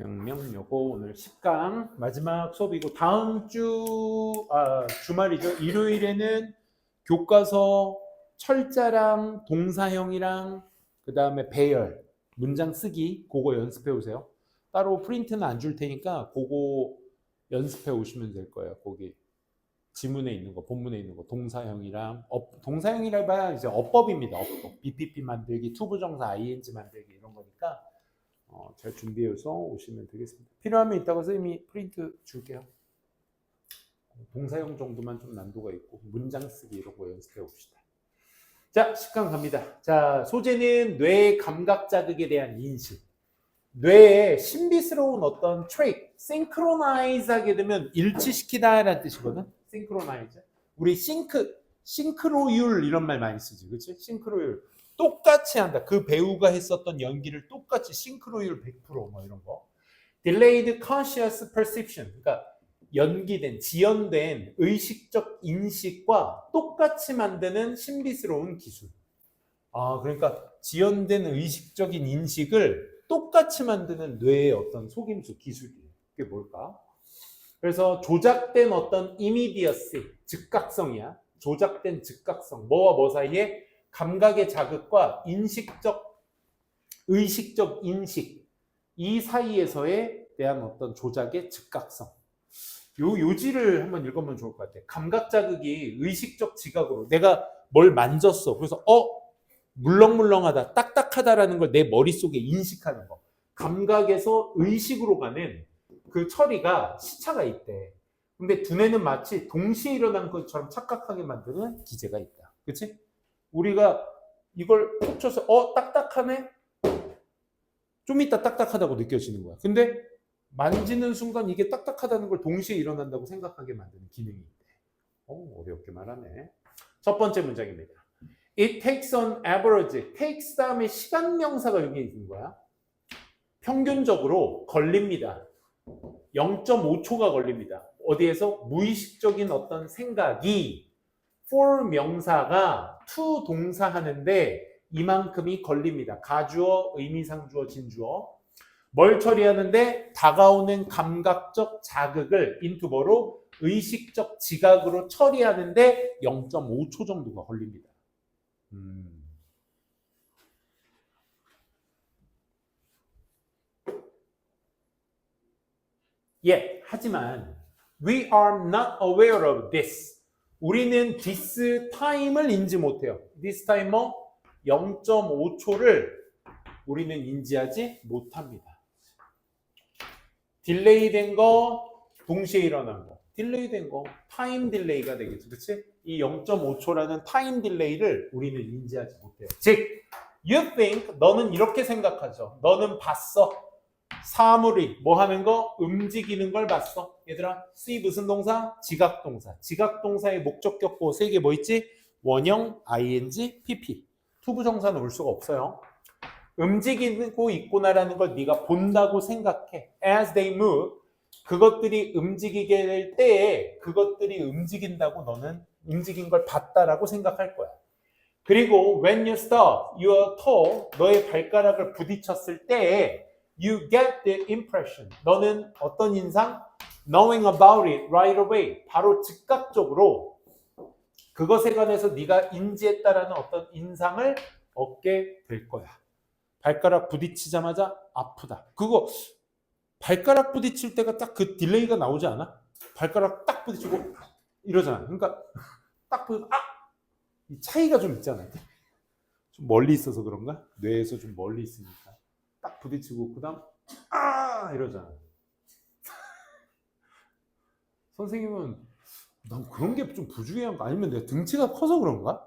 영명 요거 오늘 10강 마지막 수업이고 다음 주말이죠. 일요일에는 교과서 철자랑 동사형이랑 그 다음에 배열 문장 쓰기 그거 연습해 오세요. 따로 프린트는 안 줄 테니까 그거 연습해 오시면 될 거예요. 거기 지문에 있는 거, 본문에 있는 거 동사형이랑 동사형이라 봐야 이제 어법입니다. 어법. BPP 만들기, 투부정사 ING 만들기 이런 거니까 잘 준비해서 오시면 되겠습니다. 필요하면 이따가 선생님이 프린트 줄게요. 동사형 정도만 좀 난도가 있고 문장 쓰기 이런 거 연습해 봅시다. 자, 10강 갑니다. 자, 소재는 뇌의 감각 자극에 대한 인식. 뇌에 신비스러운 어떤 트릭, 싱크로나이즈 하게 되면 일치시키다 라는 뜻이거든. 싱크로나이즈. 우리 싱크로율 이런 말 많이 쓰지. 그렇지? 싱크로율. 똑같이 한다. 그 배우가 했었던 연기를 똑같이 싱크로율 100%뭐 이런 거. Delayed conscious perception. 그러니까 연기된, 지연된 의식적 인식과 똑같이 만드는 신비스러운 기술. 그러니까 지연된 의식적인 인식을 똑같이 만드는 뇌의 어떤 속임수 기술이에요. 그게 뭘까? 그래서 조작된 어떤 immediacy, 즉각성이야. 조작된 즉각성. 뭐와 뭐 사이에? 감각의 자극과 의식적 인식 이 사이에서에 대한 어떤 조작의 즉각성. 요 요지를 한번 읽으면 좋을 것 같아. 감각 자극이 의식적 지각으로 내가 뭘 만졌어. 그래서 물렁물렁하다, 딱딱하다라는 걸 내 머릿속에 인식하는 거. 감각에서 의식으로 가는 그 처리가 시차가 있대. 근데 두뇌는 마치 동시에 일어난 것처럼 착각하게 만드는 기제가 있다. 그치? 우리가 이걸 톡 쳐서 딱딱하네? 좀 이따 딱딱하다고 느껴지는 거야. 근데 만지는 순간 이게 딱딱하다는 걸 동시에 일어난다고 생각하게 만드는 기능이 있대. 어렵게 말하네. 첫 번째 문장입니다. It takes on average. takes 다음에 시간 명사가 여기 있는 거야. 평균적으로 걸립니다. 0.5초가 걸립니다. 어디에서? 무의식적인 어떤 생각이 for 명사가 to 동사 하는데 이만큼이 걸립니다. 가주어, 의미상주어, 진주어. 뭘 처리하는데? 다가오는 감각적 자극을 into 뭐로? 의식적 지각으로 처리하는데 0.5초 정도가 걸립니다. 하지만 we are not aware of this. 우리는 this time을 인지 못해요. this time 0.5초를 우리는 인지하지 못합니다. 딜레이 된 거, 동시에 일어난 거. 딜레이 된 거, 타임 딜레이가 되겠죠. 그렇지? 이 0.5초라는 타임 딜레이를 우리는 인지하지 못해요. 즉, you think, 너는 이렇게 생각하죠. 너는 봤어. 사물이 뭐 하는 거? 움직이는 걸 봤어. 얘들아, see 무슨 동사? 지각 동사. 지각 동사의 목적격 보호 세 개 뭐 있지? 원형, ing, pp. 투부정사는 올 수가 없어요. 움직이고 있구나라는 걸 네가 본다고 생각해. As they move, 그것들이 움직이게 될 때에 그것들이 움직인다고 너는 움직인 걸 봤다라고 생각할 거야. 그리고 when you stop your toe, 너의 발가락을 부딪혔을 때에 you get the impression. 너는 어떤 인상? Knowing about it right away. 바로 즉각적으로 그것에 관해서 네가 인지했다라는 어떤 인상을 얻게 될 거야. 발가락 부딪히자마자 아프다. 그거 발가락 부딪힐 때가 딱 그 딜레이가 나오지 않아? 발가락 딱 부딪히고 이러잖아. 그러니까 딱 부딪히고 이 차이가 좀 있잖아. 좀 멀리 있어서 그런가? 뇌에서 좀 멀리 있으니까 딱 부딪히고 그다음 이러잖아. 선생님은 난 그런 게 좀 부주의한 거 아니면 내가 등치가 커서 그런가?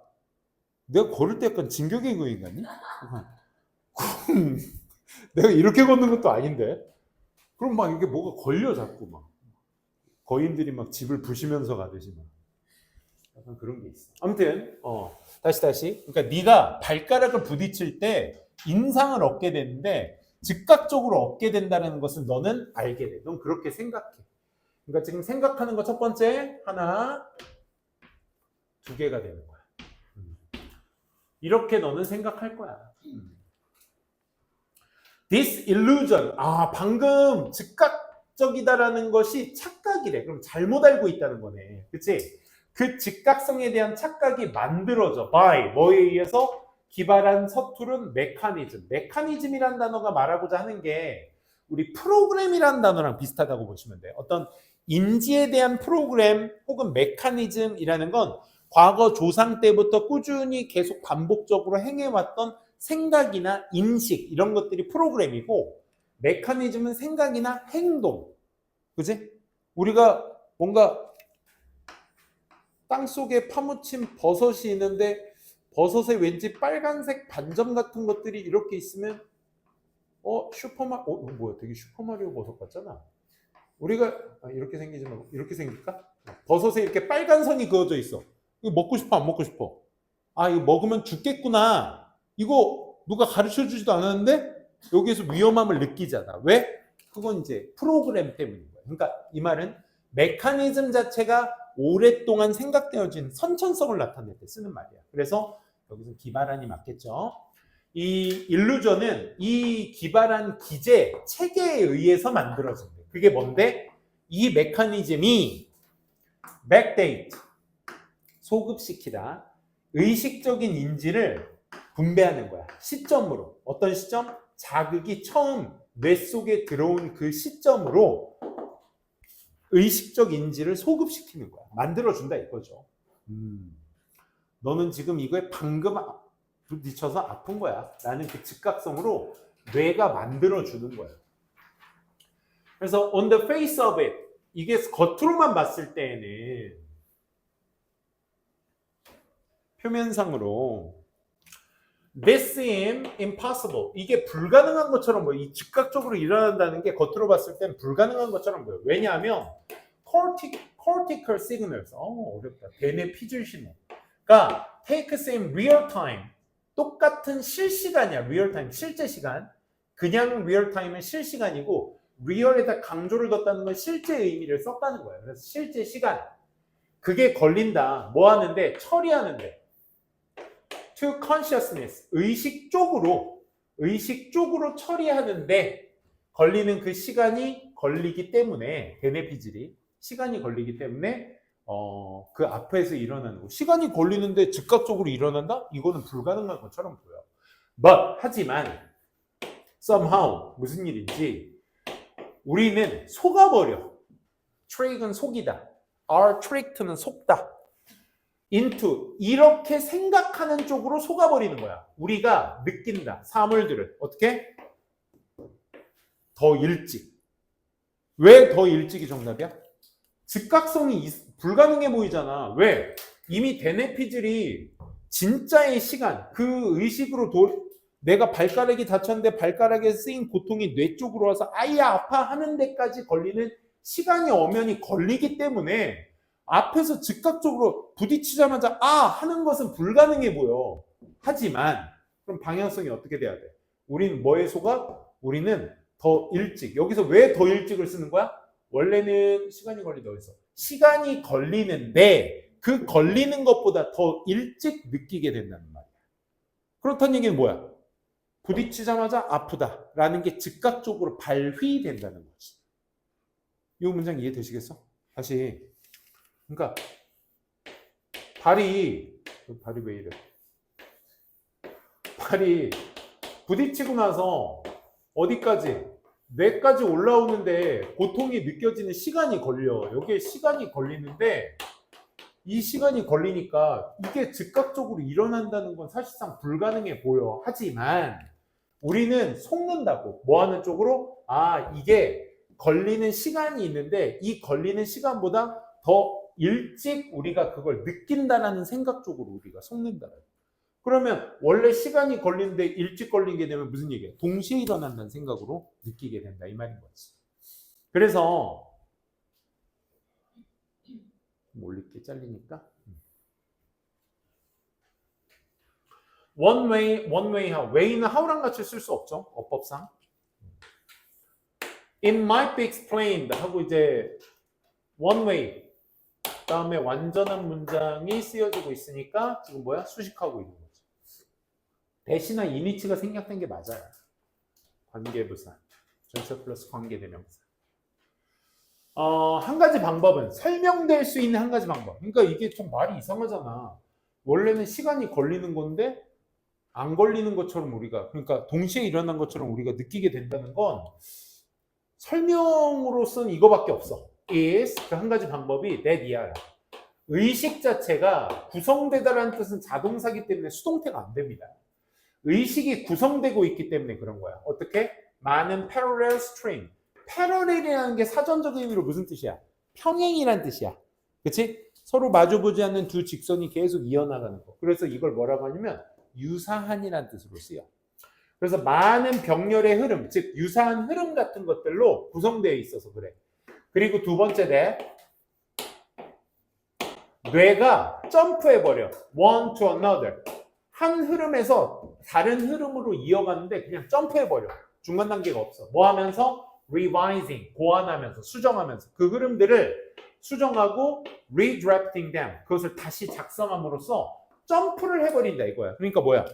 내가 걸을 때 약간 진격의 거인 같니? 내가 이렇게 걷는 것도 아닌데. 그럼 막 이게 뭐가 걸려 자꾸 막 거인들이 막 집을 부시면서 가듯이 막 약간 그런 게 있어. 아무튼 다시. 그러니까 네가 발가락을 부딪힐 때 인상을 얻게 되는데 즉각적으로 얻게 된다는 것을 너는 알게 돼. 넌 그렇게 생각해. 그러니까 지금 생각하는 거 첫 번째 하나, 두 개가 되는 거야. 이렇게 너는 생각할 거야. disillusion. 방금 즉각적이다라는 것이 착각이래. 그럼 잘못 알고 있다는 거네. 그치? 그 즉각성에 대한 착각이 만들어져. by, 뭐에 의해서? 기발한 서투른 메커니즘. 메커니즘이란 단어가 말하고자 하는 게 우리 프로그램이라는 단어랑 비슷하다고 보시면 돼요. 어떤 인지에 대한 프로그램 혹은 메커니즘이라는 건 과거 조상 때부터 꾸준히 계속 반복적으로 행해왔던 생각이나 인식 이런 것들이 프로그램이고, 메커니즘은 생각이나 행동. 그지? 우리가 뭔가 땅속에 파묻힌 버섯이 있는데 버섯에 왠지 빨간색 반점 같은 것들이 이렇게 있으면 이거 뭐야? 되게 슈퍼마리오 버섯 같잖아. 우리가 이렇게 생기지 말고 이렇게 생길까? 버섯에 이렇게 빨간 선이 그어져 있어. 이거 먹고 싶어 안 먹고 싶어? 이거 먹으면 죽겠구나. 이거 누가 가르쳐 주지도 않았는데 여기에서 위험함을 느끼잖아. 왜? 그건 이제 프로그램 때문인 거야. 그러니까 이 말은 메커니즘 자체가 오랫동안 생각되어진 선천성을 나타낼 때 쓰는 말이야. 그래서 여기서 기발한이 맞겠죠. 이 일루전은 이 기발한 기제, 체계에 의해서 만들어진대. 그게 뭔데? 이 메커니즘이 backdate, 소급시키다, 의식적인 인지를 분배하는 거야. 시점으로. 어떤 시점? 자극이 처음 뇌 속에 들어온 그 시점으로 의식적 인지를 소급시키는 거야. 만들어준다 이거죠. 너는 지금 이거에 방금 부딪혀서 아픈 거야. 라는 그 즉각성으로 뇌가 만들어주는 거야. 그래서 on the face of it, 이게 겉으로만 봤을 때에는 표면상으로 this seems impossible, 이게 불가능한 것처럼 보여. 이 즉각적으로 일어난다는 게 겉으로 봤을 땐 불가능한 것처럼 보여. 왜냐하면 cortical signals, 어렵다. 대뇌 피질 신호가 take same real time, 똑같은 실시간이야. real time, 실제 시간. 그냥 real time은 실시간이고 real에다 강조를 뒀다는 건 실제 의미를 썼다는 거예요. 그래서 실제 시간. 그게 걸린다. 뭐 하는데? 처리하는데. to consciousness, 의식적으로 처리하는데 걸리는 그 시간이 걸리기 때문에, 대뇌피질이 시간이 걸리기 때문에 그 앞에서 일어나는 거. 시간이 걸리는데 즉각적으로 일어난다? 이거는 불가능한 것처럼 보여. But 하지만 somehow 무슨 일인지 우리는 속아버려. trick은 속이다. are tricked는 속다. into, 이렇게 생각하는 쪽으로 속아버리는 거야. 우리가 느낀다. 사물들을 어떻게? 더 일찍. 왜 더 일찍이 정답이야? 즉각성이 불가능해 보이잖아. 왜? 이미 대뇌피질이 진짜의 시간, 그 의식으로 내가 발가락이 다쳤는데 발가락에 쓰인 고통이 뇌 쪽으로 와서 아야 아파 하는 데까지 걸리는 시간이 엄연히 걸리기 때문에 앞에서 즉각적으로 부딪히자마자 하는 것은 불가능해 보여. 하지만 그럼 방향성이 어떻게 돼야 돼? 우리는 뭐에 속아? 우리는 더 일찍. 여기서 왜 더 일찍을 쓰는 거야? 원래는 시간이 걸린다 그래서 시간이 걸리는데 그 걸리는 것보다 더 일찍 느끼게 된다는 말이야. 그렇다는 얘기는 뭐야? 부딪히자마자 아프다라는 게 즉각적으로 발휘된다는 거지. 이 문장 이해되시겠어? 다시. 그러니까 발이 왜 이래? 발이 부딪히고 나서 어디까지? 뇌까지 올라오는데 고통이 느껴지는 시간이 걸려. 여기에 시간이 걸리는데 이 시간이 걸리니까 이게 즉각적으로 일어난다는 건 사실상 불가능해 보여. 하지만 우리는 속는다고. 뭐 하는 쪽으로? 이게 걸리는 시간이 있는데 이 걸리는 시간보다 더 일찍 우리가 그걸 느낀다라는 생각 쪽으로 우리가 속는다는. 그러면 원래 시간이 걸리는데 일찍 걸리게 되면 무슨 얘기야? 동시에 일어난다는 생각으로 느끼게 된다 이 말인 거지. 그래서 올릴게 잘리니까. one way how. way는 how랑 같이 쓸 수 없죠. 어법상. It might be explained 하고 이제 one way 다음에 완전한 문장이 쓰여지고 있으니까 지금 뭐야? 수식하고 있는 거죠. 대신에 이니치가 생략된 게 맞아요. 관계부사. 전체 플러스 관계대명사. 한 가지 방법은 설명될 수 있는 한 가지 방법. 그러니까 이게 좀 말이 이상하잖아. 원래는 시간이 걸리는 건데 안 걸리는 것처럼 우리가 그러니까 동시에 일어난 것처럼 우리가 느끼게 된다는 건 설명으로서는 이거밖에 없어. is 그 한 가지 방법이 that 이하야. 의식 자체가 구성되다라는 뜻은 자동사기 때문에 수동태가 안 됩니다. 의식이 구성되고 있기 때문에 그런 거야. 어떻게? 많은 parallel stream. 패러렐이라는 게 사전적인 의미로 무슨 뜻이야? 평행이란 뜻이야. 그치? 서로 마주보지 않는 두 직선이 계속 이어나가는 거. 그래서 이걸 뭐라고 하냐면 유사한이란 뜻으로 쓰여. 그래서 많은 병렬의 흐름, 즉 유사한 흐름 같은 것들로 구성되어 있어서 그래. 그리고 두 번째 뇌가 점프해버려. one to another. 한 흐름에서 다른 흐름으로 이어가는데 그냥 점프해버려. 중간 단계가 없어. 뭐 하면서? revising, 보완하면서, 수정하면서 그 흐름들을 수정하고 redrafting them, 그것을 다시 작성함으로써 점프를 해버린다 이거야. 그러니까 뭐야?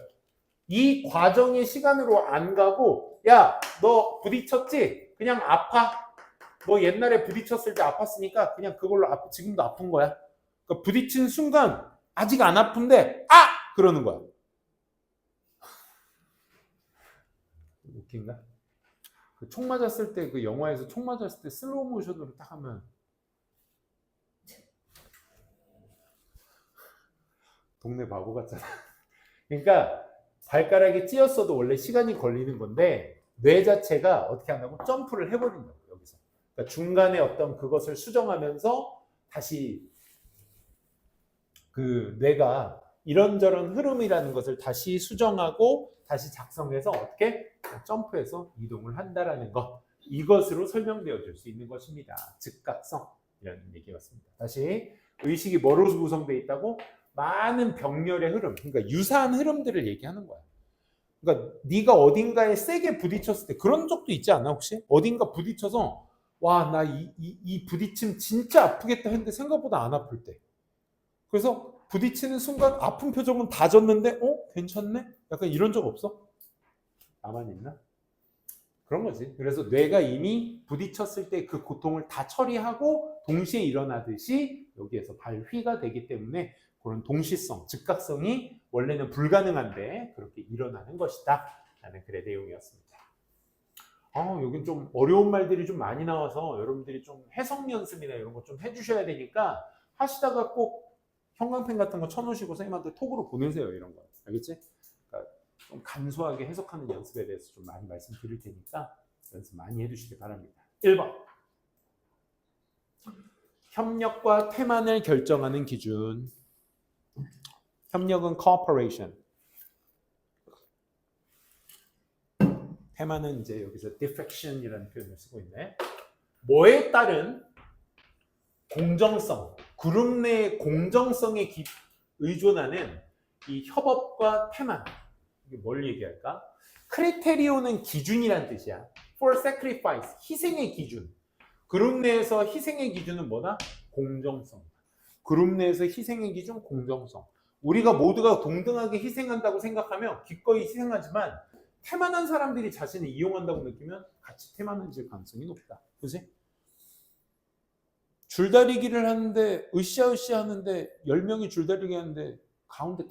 이 과정의 시간으로 안 가고 야, 너 부딪혔지? 그냥 아파. 너 옛날에 부딪혔을 때 아팠으니까 그냥 그걸로 지금도 아픈 거야. 그러니까 부딪힌 순간 아직 안 아픈데 아! 그러는 거야. 웃긴가? 그 총 맞았을 때 그 영화에서 총 맞았을 때 슬로우 모션으로 딱 하면 동네 바보 같잖아. 그러니까 발가락이 찧었어도 원래 시간이 걸리는 건데 뇌 자체가 어떻게 한다고? 점프를 해버린다고 여기서. 그러니까 중간에 어떤 그것을 수정하면서 다시 그 뇌가 이런저런 흐름이라는 것을 다시 수정하고 다시 작성해서 어떻게 점프해서 이동을 한다라는 것. 이것으로 설명되어 줄 수 있는 것입니다. 즉각성이라는 얘기였습니다. 다시 의식이 뭐로 구성되어 있다고? 많은 병렬의 흐름, 그러니까 유사한 흐름들을 얘기하는 거야. 그러니까 네가 어딘가에 세게 부딪혔을 때 그런 적도 있지 않아 혹시? 어딘가 부딪혀서 와, 나 이 부딪힘 진짜 아프겠다 했는데 생각보다 안 아플 때. 그래서 부딪히는 순간 아픈 표정은 다 졌는데 괜찮네? 약간 이런 적 없어? 나만 있나? 그런 거지. 그래서 뇌가 이미 부딪혔을 때 그 고통을 다 처리하고 동시에 일어나듯이 여기에서 발휘가 되기 때문에 그런 동시성, 즉각성이 원래는 불가능한데 그렇게 일어나는 것이다 라는 글의 내용이었습니다. 여긴 좀 어려운 말들이 좀 많이 나와서 여러분들이 좀 해석 연습이나 이런 거 좀 해주셔야 되니까 하시다가 꼭 형광펜 같은 거 쳐놓으시고 선생님한테 톡으로 보내세요. 이런 거. 알겠지? 그러니까 좀 간소하게 해석하는 연습에 대해서 좀 많이 말씀드릴 테니까 연습 많이 해주시기 바랍니다. 1번. 협력과 태만을 결정하는 기준. 협력은 cooperation. 태만은 이제 여기서 defection이라는 표현을 쓰고 있네. 뭐에 따른 공정성, 그룹 내의 공정성에 의존하는 이 협업과 태만. 이게 뭘 얘기할까? 크리테리오는 기준이란 뜻이야. for sacrifice, 희생의 기준. 그룹 내에서 희생의 기준은 뭐다? 공정성. 그룹 내에서 희생의 기준, 공정성. 우리가 모두가 동등하게 희생한다고 생각하면 기꺼이 희생하지만 태만한 사람들이 자신을 이용한다고 느끼면 같이 태만해질 가능성이 높다. 그치? 줄다리기를 하는데 으쌰으쌰 하는데 10명이 줄다리기 하는데 가운데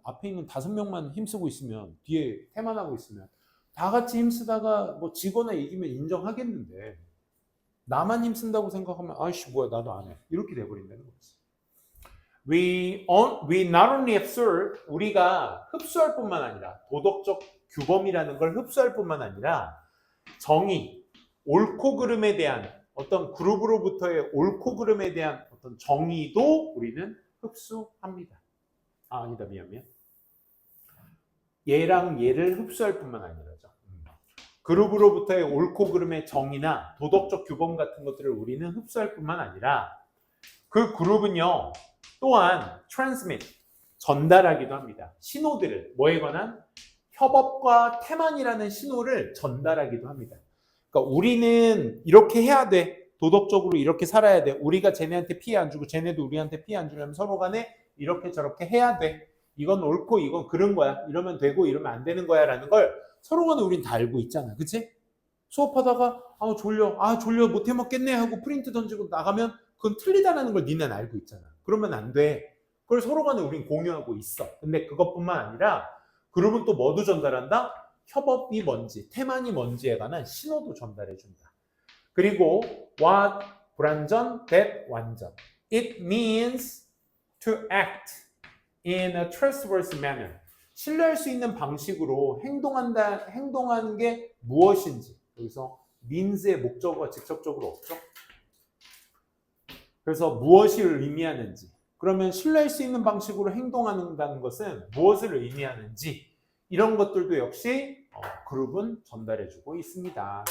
앞에 있는 5명만 힘쓰고 있으면 뒤에 태만하고 있으면 다 같이 힘쓰다가 뭐 지거나 이기면 인정하겠는데 나만 힘쓴다고 생각하면 아이씨 뭐야 나도 안 해. 이렇게 돼버린다는 거지. We not only observe, 우리가 흡수할 뿐만 아니라 도덕적 규범이라는 걸 흡수할 뿐만 아니라 정의, 옳고 그름에 대한 어떤 그룹으로부터의 옳고 그름에 대한 어떤 정의도 우리는 흡수합니다. 아니다 미안. 얘랑 얘를 흡수할 뿐만 아니라죠. 그룹으로부터의 옳고 그름의 정의나 도덕적 규범 같은 것들을 우리는 흡수할 뿐만 아니라 그 그룹은요 또한 transmit, 전달하기도 합니다. 신호들을 뭐에 관한? 협업과 태만이라는 신호를 전달하기도 합니다. 그러니까 우리는 이렇게 해야 돼. 도덕적으로 이렇게 살아야 돼. 우리가 쟤네한테 피해 안 주고 쟤네도 우리한테 피해 안 주려면 서로 간에 이렇게 저렇게 해야 돼. 이건 옳고 이건 그런 거야. 이러면 되고 이러면 안 되는 거야 라는 걸 서로 간에 우린 다 알고 있잖아. 그치? 수업하다가 졸려 못 해먹겠네 하고 프린트 던지고 나가면 그건 틀리다라는 걸 니네는 알고 있잖아. 그러면 안 돼. 그걸 서로 간에 우린 공유하고 있어. 근데 그것뿐만 아니라 그룹은 또 뭐도 전달한다? 협업이 뭔지, 태만이 뭔지에 관한 신호도 전달해준다. 그리고 what 불완전, that 완전. It means to act in a trustworthy manner. 신뢰할 수 있는 방식으로 행동하는 게 무엇인지. 여기서 means의 목적어가 직접적으로 없죠. 그래서 무엇이 의미하는지. 그러면 신뢰할 수 있는 방식으로 행동한다는 것은 무엇을 의미하는지 이런 것들도 역시 그룹은 전달해주고 있습니다.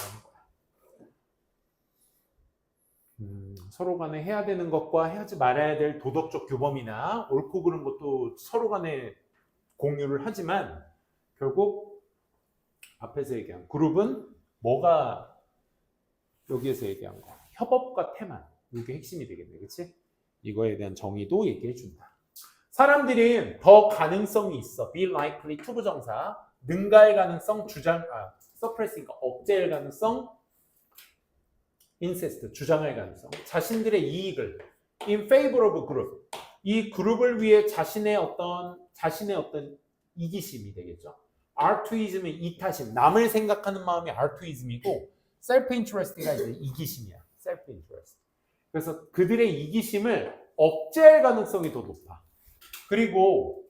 서로 간에 해야 되는 것과 하지 말아야 될 도덕적 규범이나 옳고 그른 것도 서로 간에 공유를 하지만 결국 앞에서 얘기한 그룹은 뭐가 여기에서 얘기한 거 협업과 태만 이게 핵심이 되겠네. 그치? 이거에 대한 정의도 얘기해 준다. 사람들이 더 가능성이 있어. be likely to 부정사 능가할 가능성 suppressing 억제할 가능성 incest 주장할 가능성 자신들의 이익을 in favor of group 이 그룹을 위해 자신의 어떤 이기심이 되겠죠. altruism은 이타심 남을 생각하는 마음이 altruism이고 self-interest가 이제 이기심이야. self-interest. 그래서 그들의 이기심을 억제할 가능성이 더 높아. 그리고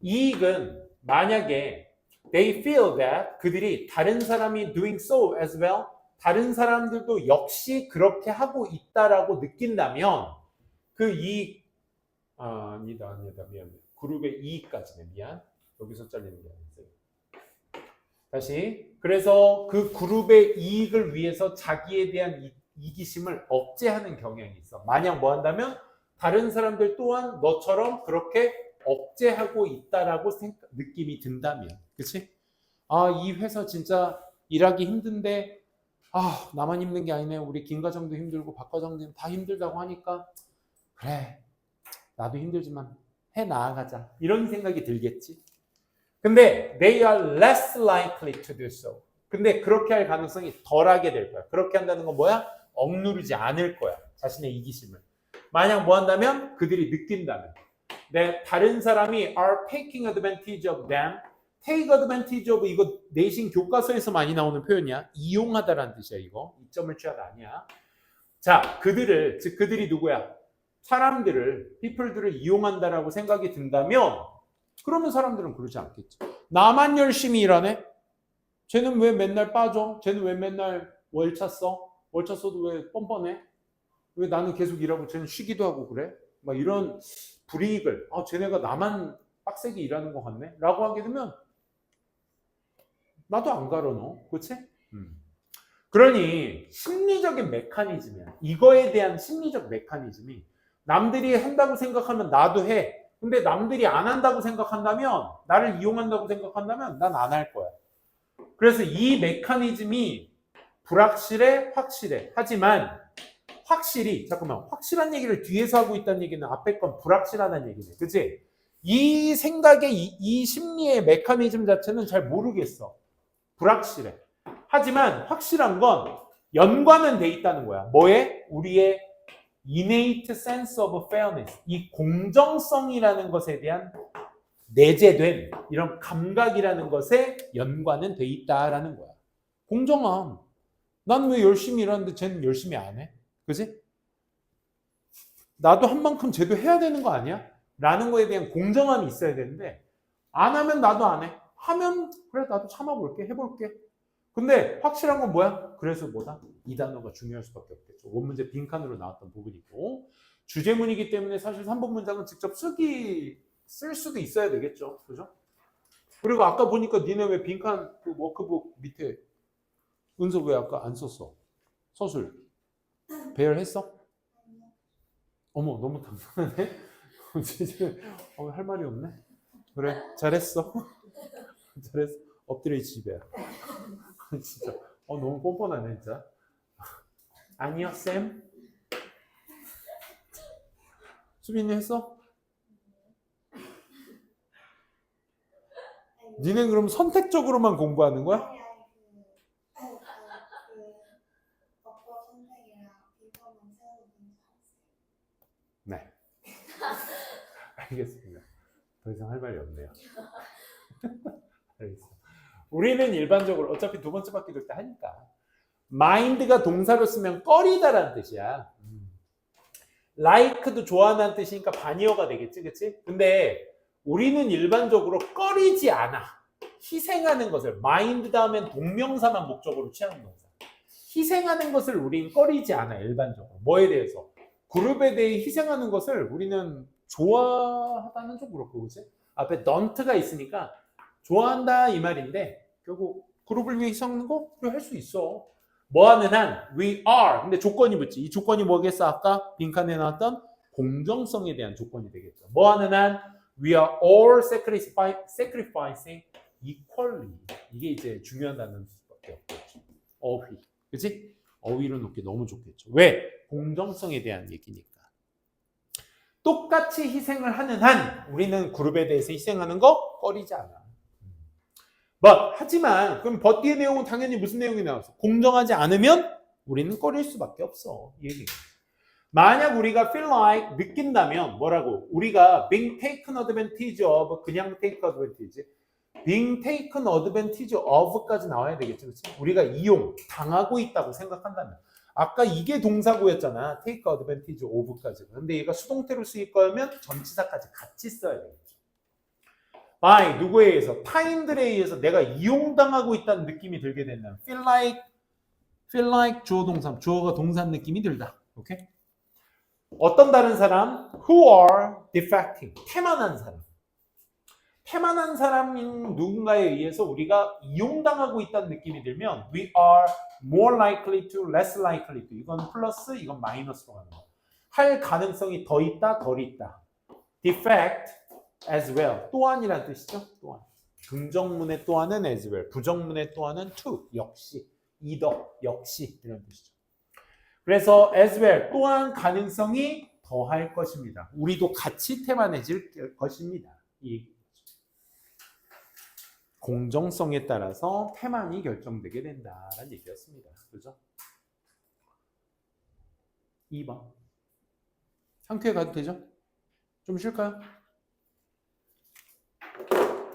이익은 만약에 they feel that 그들이 다른 사람이 doing so as well 다른 사람들도 역시 그렇게 하고 있다라고 느낀다면 그 이익 아니다 미안해. 그룹의 이익까지네. 미안. 여기서 잘리는 게 아니었어요. 다시. 그래서 그 그룹의 이익을 위해서 자기에 대한 이기심을 억제하는 경향이 있어. 만약 뭐 한다면 다른 사람들 또한 너처럼 그렇게 억제하고 있다라고 느낌이 든다면. 그치? 이 회사 진짜 일하기 힘든데 나만 힘든 게 아니네. 우리 김 과장도 힘들고 박 과장도 다 힘들다고 하니까 그래 나도 힘들지만 해 나아가자 이런 생각이 들겠지. 근데 they are less likely to do so. 근데 그렇게 할 가능성이 덜하게 될 거야. 그렇게 한다는 건 뭐야? 억누르지 않을 거야. 자신의 이기심을. 만약 뭐 한다면 그들이 느낀다면 다른 사람이 are taking advantage of them. take advantage of 이거 내신 교과서에서 많이 나오는 표현이야. 이용하다라는 뜻이야. 이거. 이점을 취하다 아니야. 자, 그들이 누구야? 사람들을, people들을 이용한다라고 생각이 든다면 그러면 사람들은 그러지 않겠지. 나만 열심히 일하네? 쟤는 왜 맨날 빠져? 쟤는 왜 맨날 월차 써? 월차 써도 왜 뻔뻔해? 왜 나는 계속 일하고 쟤는 쉬기도 하고 그래? 막 이런 불이익을 쟤네가 나만 빡세게 일하는 것 같네? 라고 하게 되면 나도 안 가려 너. 그치? 그러니 심리적인 메커니즘이야. 이거에 대한 심리적 메커니즘이 남들이 한다고 생각하면 나도 해. 근데 남들이 안 한다고 생각한다면 나를 이용한다고 생각한다면 난 안 할 거야. 그래서 이 메커니즘이 불확실해 확실해. 하지만 확실히 확실한 얘기를 뒤에서 하고 있다는 얘기는 앞에 건 불확실하다는 얘기네. 그치? 이 생각의 이 심리의 메커니즘 자체는 잘 모르겠어. 불확실해. 하지만 확실한 건 연관은 돼 있다는 거야. 뭐에? 우리의 innate sense of fairness. 이 공정성이라는 것에 대한 내재된 이런 감각이라는 것에 연관은 돼 있다라는 거야. 공정함. 난 왜 열심히 일하는데 쟤는 열심히 안 해? 그지? 나도 한 만큼 쟤도 해야 되는 거 아니야? 라는 거에 대한 공정함이 있어야 되는데 안 하면 나도 안 해. 하면 그래 나도 참아볼게. 해볼게. 근데 확실한 건 뭐야? 그래서 뭐다? 이 단어가 중요할 수밖에 없겠죠. 원문제 빈칸으로 나왔던 부분이고 주제문이기 때문에 사실 3번 문장은 직접 쓸 수도 있어야 되겠죠. 그죠? 그리고 아까 보니까 니네 왜 빈칸 그 워크북 밑에 은서 왜 아까 안 썼어? 서술 배열했어? 어머 너무 당황하네. 할 말이 없네. 그래 잘했어. 잘했어. 엎드려 집에. 진짜 너무 뻔뻔하네 진짜. 아니요 쌤. 수빈이 했어? 니네 그럼 선택적으로만 공부하는 거야? 아니 어법 선택이랑 비법만 세워서 너무 잘했어요. 네. 알겠습니다. 더 이상 할 말이 없네요. 알겠어. 우리는 일반적으로 어차피 두 번째 바퀴 돌 때 하니까 mind가 동사로 쓰면 꺼리다라는 뜻이야. like도 좋아한다는 뜻이니까 반의어가 되겠지, 그치? 근데 우리는 일반적으로 꺼리지 않아. 희생하는 것을 mind 다음엔 동명사만 목적으로 취하는 동사. 희생하는 것을 우리는 꺼리지 않아, 일반적으로. 뭐에 대해서? 그룹에 대해 희생하는 것을 우리는 좋아하다는 좀 그렇고, 그치? 앞에 don't가 있으니까 좋아한다 이 말인데 결국 그룹을 위해 희생하는 거? 그래, 할 수 있어. 뭐 하는 한 we are. 근데 조건이 붙지. 이 조건이 뭐겠어? 아까 빈칸에 나왔던 공정성에 대한 조건이 되겠죠. 뭐 하는 한 we are all sacrificing equally. 이게 이제 중요한 단어밖에 없겠죠. 어휘. 그치? 어휘로 놓기 너무 좋겠죠. 왜? 공정성에 대한 얘기니까. 똑같이 희생을 하는 한 우리는 그룹에 대해서 희생하는 거 꺼리지 않아. 하지만 그럼 but 뒤의 내용은 당연히 무슨 내용이 나왔어? 공정하지 않으면 우리는 꺼릴 수밖에 없어. 이 얘기가. 만약 우리가 feel like 느낀다면 뭐라고? 우리가 being taken advantage of 그냥 take advantage being taken advantage of까지 나와야 되겠죠. 그치? 우리가 이용, 당하고 있다고 생각한다면 아까 이게 동사구였잖아. take advantage of까지. 근데 얘가 수동태로 쓰일 거면 전치사까지 같이 써야 되겠죠. by 누구에 의해서? 타인들에 의해서 내가 이용당하고 있다는 느낌이 들게 된다면 feel like 주어 동사, 주어가 동사 느낌이 들다. 오케이? 어떤 다른 사람? who are defecting. 태만한 사람. 태만한 사람인 누군가에 의해서 우리가 이용당하고 있다는 느낌이 들면 we are more likely to, less likely to. 이건 플러스, 이건 마이너스로 가는 거. 할 가능성이 더 있다, 덜 있다. defect as well. 또한이라는 뜻이죠. 또한. 긍정문의 또한은 as well. 부정문의 또한은 to. 역시. either. 역시. 이런 뜻이죠. 그래서 as well. 또한 가능성이 더할 것입니다. 우리도 같이 태만해질 것입니다. 이 공정성에 따라서 태만이 결정되게 된다라는 얘기였습니다. 그죠? 2번. 상태에 가도 되죠? 좀 쉴까요?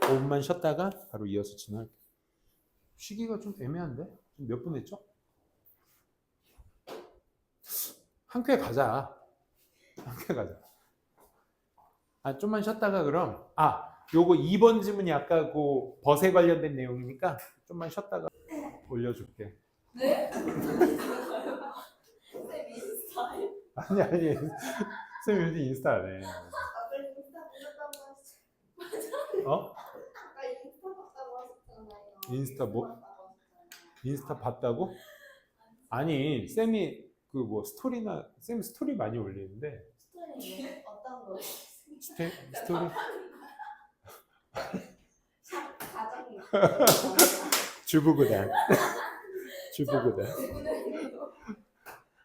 5분만 쉬었다가 바로 이어서 진행할게요. 쉬기가 좀 애매한데? 몇 분 했죠? 한 큐에 가자. 한 큐에 가자. 좀만 쉬었다가 그럼 요거 2번 지문이 아까 그 벗에 관련된 내용이니까 좀만 쉬었다가 올려줄게. 네? 쌤 인스타에? 아니 쌤 요즘 인스타 안 해. 아까 인스타 보셨다고 하셨잖아요. 아까 인스타 봤다고 하셨잖아요. 인스타 뭐? 인스타 봤다고? 아니 쌤이 그 뭐 스토리나 쌤 스토리 많이 올리는데 스토리 어떤 거? 스토리 가정이 주부구단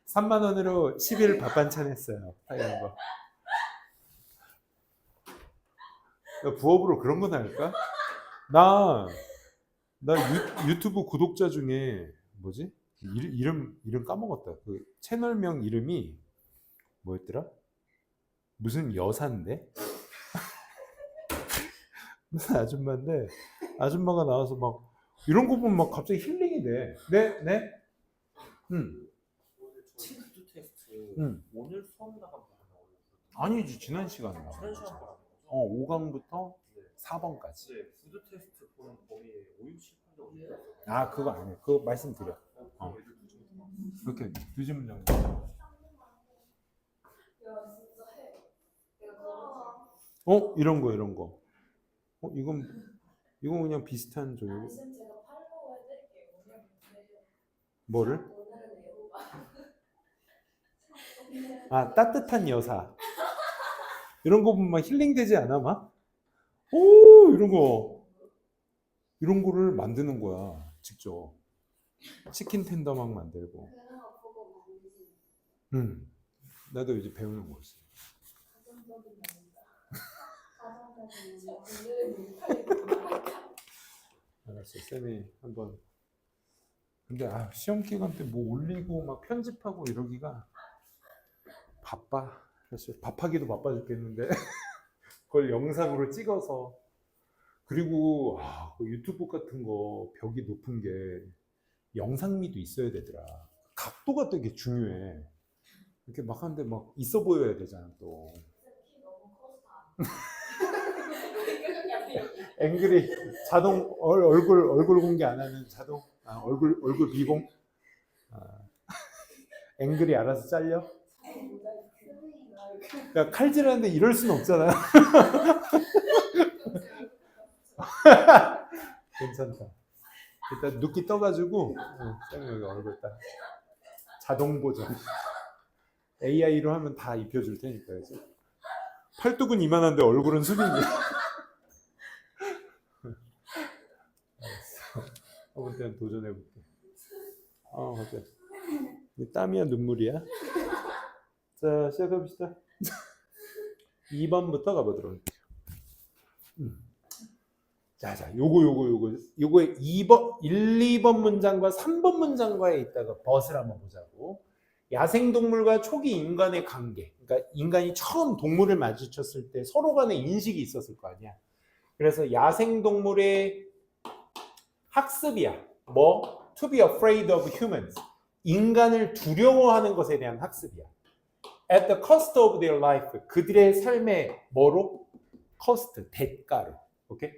3만 원으로 10일 밥 반찬 했어요. 이런 거. 부업으로 그런 거 나올까? 나 유튜브 구독자 중에 뭐지? 이름 까먹었다. 그 채널명 이름이 뭐였더라? 무슨 여사인데? 무슨 아줌마인데 아줌마가 나와서 막 이런 거 보면 막 갑자기 힐링이 돼. 네? 체크투 테스트 오늘 수업 나간 거 아니지 지난 시간에 나온 지난 거지. 시간 거라고 5강부터 네. 4번까지. 네, 푸드 테스트 보는 범위에 5, 6, 7, 8도 그거 아니에요. 그거 말씀드려. 그렇게 늦으면 정도. 야 진짜 해. 이런 거. 이건 그냥 비슷한 조용. 아니 쌤 제가 팔로우 해드릴게요. 오늘부터. 뭐를? 오늘은 애호가. 따뜻한 여사. 이런 거 보면 막 힐링 되지 않아, 막? 오, 이런 거를 만드는 거야, 직접. 치킨 텐더 막 만들고. 그런 거 보고 만드시는. 나도 이제 배우는 거 있어. 가정적인 남자. 가정적인 남자. 오늘은 6, 8, 9, 알았어. 쌤이 한번. 근데 시험 기간 때 뭐 올리고 막 편집하고 이러기가 바빠. 사실 밥하기도 바빠 죽겠는데 그걸 영상으로 찍어서. 그리고 그 유튜브 같은 거 벽이 높은 게 영상미도 있어야 되더라. 각도가 되게 중요해. 이렇게 막 하는데 막 있어 보여야 되잖아 또. 키 너무 커서 안 앵글이 자동 얼굴 공개 안 하는 자동 얼굴 비공. 앵글이 알아서 잘려. 그러니까 칼질하는데 이럴 순 없잖아. 괜찮다. 일단 눕기 떠가지고 쌤 여기 얼굴 딱 자동 보정. AI로 하면 다 입혀줄 테니까. 그래서 팔뚝은 이만한데 얼굴은 수빈이. 한번 때는 도전해볼게. 어때? 땀이야 눈물이야? 자 시작합시다. 2번부터 가보도록 할게요. 자, 요거의 2번, 1, 2번 문장과 3번 문장과에 있다가 벗을 한번 보자고. 야생동물과 초기 인간의 관계. 그러니까 인간이 처음 동물을 마주쳤을 때 서로 간에 인식이 있었을 거 아니야. 그래서 야생동물의 학습이야. 뭐? To be afraid of humans. 인간을 두려워하는 것에 대한 학습이야. At the cost of their life. 그들의 삶의 뭐로? cost, 대가로. 오케이?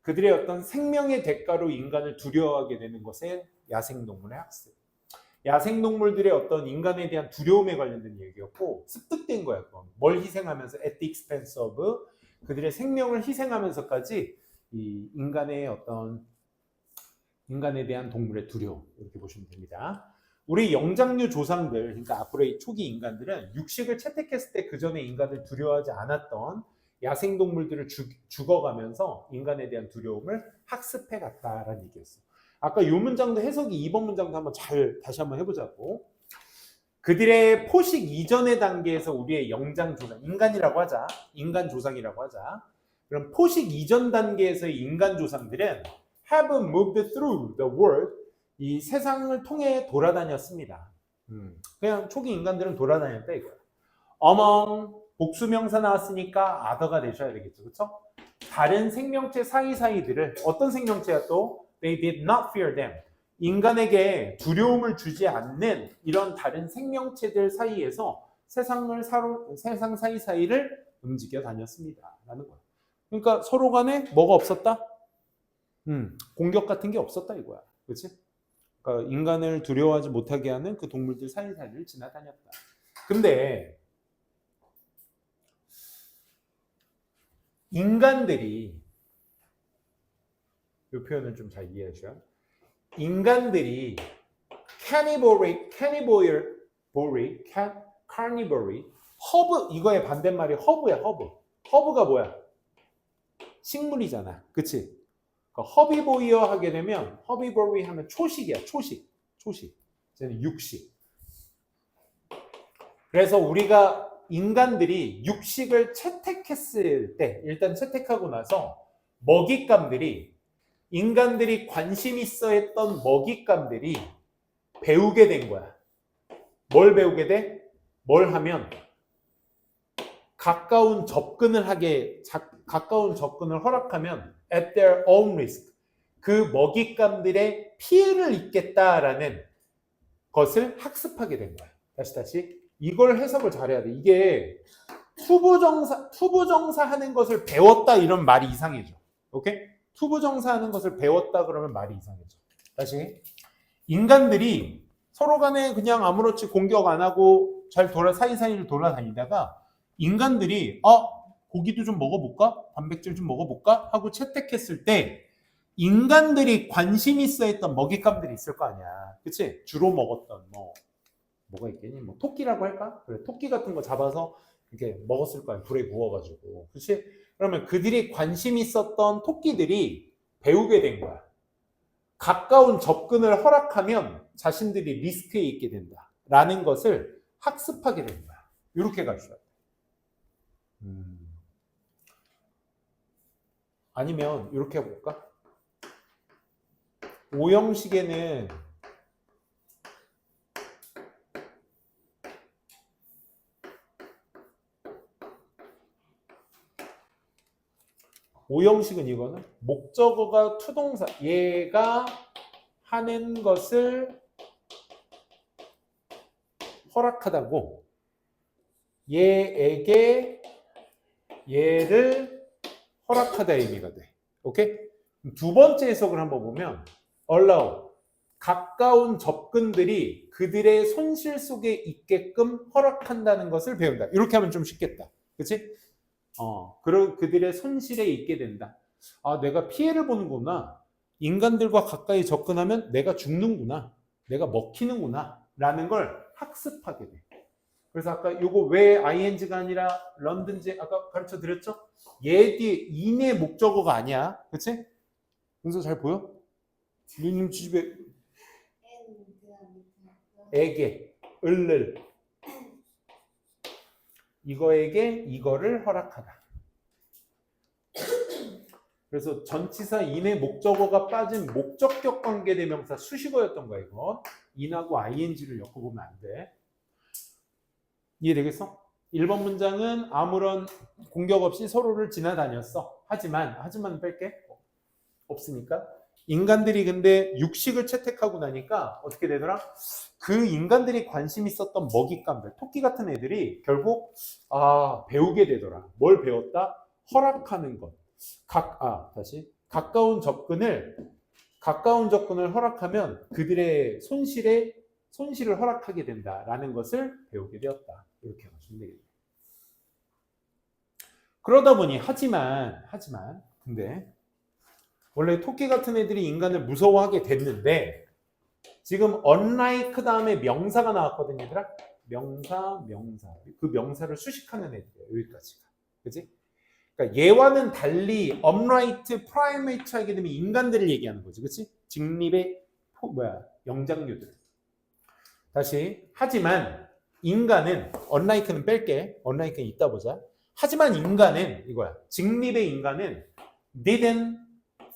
그들의 어떤 생명의 대가로 인간을 두려워하게 되는 것에 야생동물의 학습. 야생동물들의 어떤 인간에 대한 두려움에 관련된 얘기였고 습득된 거야. 그건. 뭘 희생하면서 at the expense of 그들의 생명을 희생하면서까지 이 인간의 어떤 인간에 대한 동물의 두려움 이렇게 보시면 됩니다. 우리 영장류 조상들, 그러니까 앞으로의 초기 인간들은 육식을 채택했을 때 그 전에 인간을 두려워하지 않았던 야생동물들을 죽어가면서 인간에 대한 두려움을 학습해 갔다라는 얘기였어. 아까 이 문장도 해석이 2번 문장도 한번 다시 한번 해보자고. 그들의 포식 이전의 단계에서 우리의 영장 조상, 인간이라고 하자. 인간 조상이라고 하자. 그럼 포식 이전 단계에서의 인간 조상들은 have moved through the world. 이 세상을 통해 돌아다녔습니다. 그냥 초기 인간들은 돌아다녔다 이거야. among 복수명사 나왔으니까 other가 되셔야 되겠죠. 그렇죠? 다른 생명체 사이사이들을 어떤 생명체야 또? They did not fear them. 인간에게 두려움을 주지 않는 이런 다른 생명체들 사이에서 세상 사이사이를 움직여 다녔습니다. 라는 거야. 그러니까 서로 간에 뭐가 없었다? 공격 같은 게 없었다 이거야. 그렇지? 그러니까 인간을 두려워하지 못하게 하는 그 동물들 사이사이를 지나다녔다. 근데 인간들이 이 표현을 좀 잘 이해하셔야. 인간들이 carnivory, 허브 이거의 반대말이 허브야. 허브가 뭐야? 식물이잖아. 그치? 그러니까 허비보이어 하게 되면 허비보리 하면 초식이야. 초식. 쟤는 육식. 그래서 우리가 인간들이 육식을 채택했을 때 일단 채택하고 나서 먹잇감들이 인간들이 관심 있어 했던 먹잇감들이 배우게 된 거야. 뭘 배우게 돼? 뭘 하면 가까운 접근을 허락하면 at their own risk 그 먹잇감들의 피해를 입겠다라는 것을 학습하게 된 거야. 다시 이걸 해석을 잘해야 돼. 이게 투부정사 하는 것을 배웠다 이런 말이 이상해져. 오케이? 투부정사 하는 것을 배웠다 그러면 말이 이상해져. 다시 인간들이 서로 간에 그냥 아무렇지 공격 안 하고 잘 사이사이를 돌아다니다가 인간들이 고기도 좀 먹어볼까? 단백질 좀 먹어볼까? 하고 채택했을 때 인간들이 관심 있어 했던 먹잇감들이 있을 거 아니야. 그치? 주로 먹었던 뭐가 있겠니? 토끼라고 할까? 그래, 토끼 같은 거 잡아서 이렇게 먹었을 거 아니야. 불에 구워가지고. 그치? 그러면 그들이 관심 있었던 토끼들이 배우게 된 거야. 가까운 접근을 허락하면 자신들이 리스크에 있게 된다. 라는 것을 학습하게 된 거야. 이렇게 가셔야 돼. 아니면 이렇게 해볼까? O형식에는 O형식은 이거는 목적어가 투동사 얘가 하는 것을 허락하다고 얘에게 얘를 허락하다 의미가 돼. 오케이? 두 번째 해석을 한번 보면 allow 가까운 접근들이 그들의 손실 속에 있게끔 허락한다는 것을 배운다. 이렇게 하면 좀 쉽겠다. 그치? 그런 그들의 손실에 있게 된다. 아, 내가 피해를 보는구나. 인간들과 가까이 접근하면 내가 죽는구나. 내가 먹히는구나. 라는 걸 학습하게 돼. 그래서 아까 요거 왜 ing가 아니라 런든지 아까 가르쳐 드렸죠? 얘 뒤에 인의 목적어가 아니야. 그치? 은서 잘 보여? 누님 집에 에게, 을을 이거에게 이거를 허락하다. 그래서 전치사 인의 목적어가 빠진 목적격 관계대명사 수식어였던 거야 이거. 인하고 ing를 엮어보면 안 돼. 이해되겠어? 1번 문장은 아무런 공격 없이 서로를 지나다녔어. 하지만 뺄게. 없으니까. 인간들이 근데 육식을 채택하고 나니까 어떻게 되더라? 그 인간들이 관심 있었던 먹잇감들, 토끼 같은 애들이 결국 배우게 되더라. 뭘 배웠다? 허락하는 것. 다시 가까운 접근을 허락하면 그들의 손실을 허락하게 된다라는 것을 배우게 되었다. 이렇게 하시면 되겠네요. 그러다 보니 하지만 근데 원래 토끼 같은 애들이 인간을 무서워하게 됐는데 지금 unlike 다음에 명사가 나왔거든요, 얘들아. 명사. 그 명사를 수식하는 애들이에요. 여기까지가. 그치? 그러니까 얘와는 달리 upright, primate 하게 되면 인간들을 얘기하는 거지. 그치? 직립의 영장류들. 다시 하지만 인간은 unlike는 뺄게. unlike는 이따 보자. 하지만 인간은 이거야. 직립의 인간은 didn't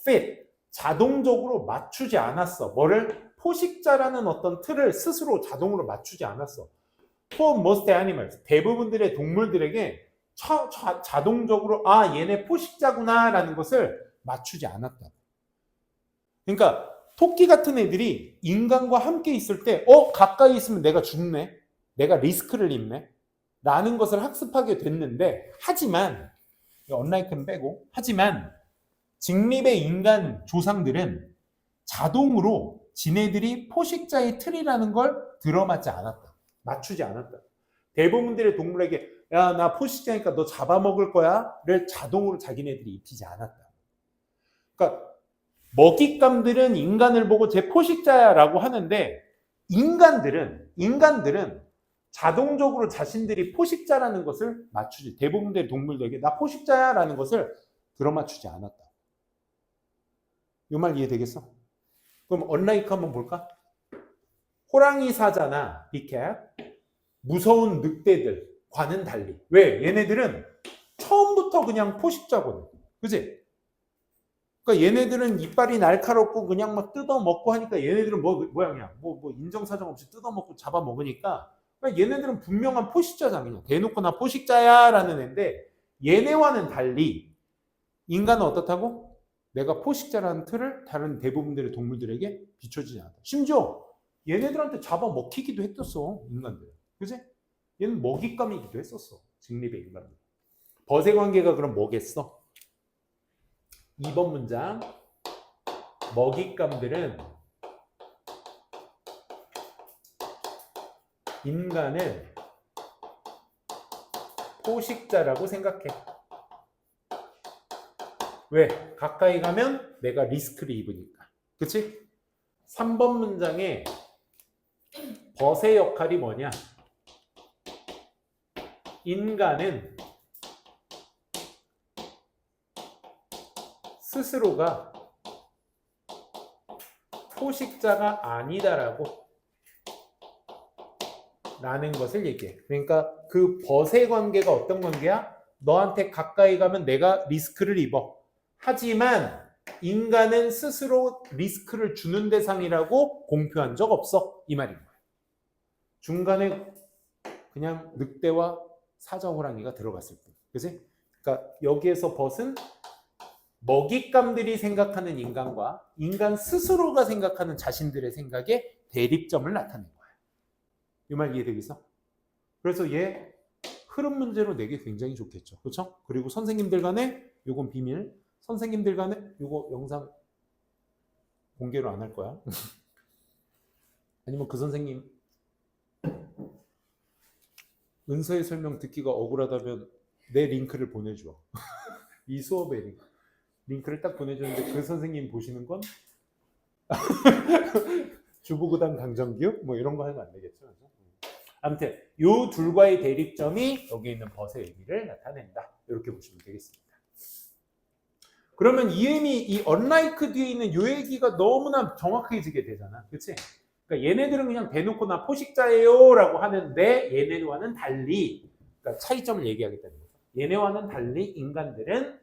fit 자동적으로 맞추지 않았어. 뭐를? 포식자라는 어떤 틀을 스스로 자동으로 맞추지 않았어. For most animals 대부분들의 동물들에게 자동적으로 얘네 포식자구나 라는 것을 맞추지 않았다. 그러니까 토끼 같은 애들이 인간과 함께 있을 때 가까이 있으면 내가 죽네. 내가 리스크를 입네. 라는 것을 학습하게 됐는데 하지만 unlike는 빼고 하지만 직립의 인간 조상들은 자동으로 지네들이 포식자의 틀이라는 걸 들어맞지 않았다. 맞추지 않았다. 대부분들의 동물에게 야, 나 포식자니까 너 잡아먹을 거야 를 자동으로 자기네들이 입히지 않았다. 그러니까 먹잇감들은 인간을 보고 제 포식자야 라고 하는데 인간들은 자동적으로 자신들이 포식자라는 것을 맞추지. 대부분의 동물들에게 나 포식자야 라는 것을 들어맞추지 않았다. 이 말 이해되겠어? 그럼 unlike 한번 볼까? 호랑이 사자나 빅캣, 무서운 늑대들과는 달리. 왜? 얘네들은 처음부터 그냥 포식자거든. 그치? 그러니까 얘네들은 이빨이 날카롭고 그냥 막 뜯어먹고 하니까 얘네들은 뭐야 그냥 뭐 인정사정 없이 뜯어먹고 잡아먹으니까 그러니까 얘네들은 분명한 포식자잖아. 그냥 대놓고 나 포식자야 라는 애인데 얘네와는 달리 인간은 어떻다고? 내가 포식자라는 틀을 다른 대부분들의 동물들에게 비춰주지 않았다. 심지어 얘네들한테 잡아먹히기도 했었어. 인간들. 그치? 얘는 먹잇감이기도 했었어. 직립의 인간들. 벗의 관계가 그럼 뭐겠어? 2번 문장. 먹잇감들은 인간을 포식자라고 생각해. 왜? 가까이 가면 내가 리스크를 입으니까. 그치? 3번 문장에 벗의 역할이 뭐냐? 인간은 스스로가 포식자가 아니다라고 라는 것을 얘기해. 그러니까 그 벗의 관계가 어떤 관계야? 너한테 가까이 가면 내가 리스크를 입어. 하지만 인간은 스스로 리스크를 주는 대상이라고 공표한 적 없어. 이 말인 거야. 중간에 그냥 늑대와 사자호랑이가 들어갔을 뿐. 그치? 그러니까 여기에서 벗은 먹잇감들이 생각하는 인간과 인간 스스로가 생각하는 자신들의 생각에 대립점을 나타낸 거야. 이 말 이해되겠어? 그래서 얘 흐름 문제로 내기 굉장히 좋겠죠. 그렇죠? 그리고 선생님들 간에 요건 비밀. 선생님들 간에 요거 영상 공개로 안 할 거야. 아니면 그 선생님 은서의 설명 듣기가 억울하다면 내 링크를 보내줘. 이 수업의 링크를 딱 보내줬는데 그 선생님 보시는 건 주부구단 강정기업 뭐 이런 거 하면 안 되겠죠. 아무튼 요 둘과의 대립점이 여기 있는 벗의 의미를 나타낸다. 이렇게 보시면 되겠습니다. 그러면 이 의미, 이 unlike 뒤에 있는 요 얘기가 너무나 정확해지게 되잖아. 그치? 그러니까 얘네들은 그냥 대놓고 나 포식자예요 라고 하는데 얘네와는 달리, 그러니까 차이점을 얘기하겠다는 거죠. 얘네와는 달리 인간들은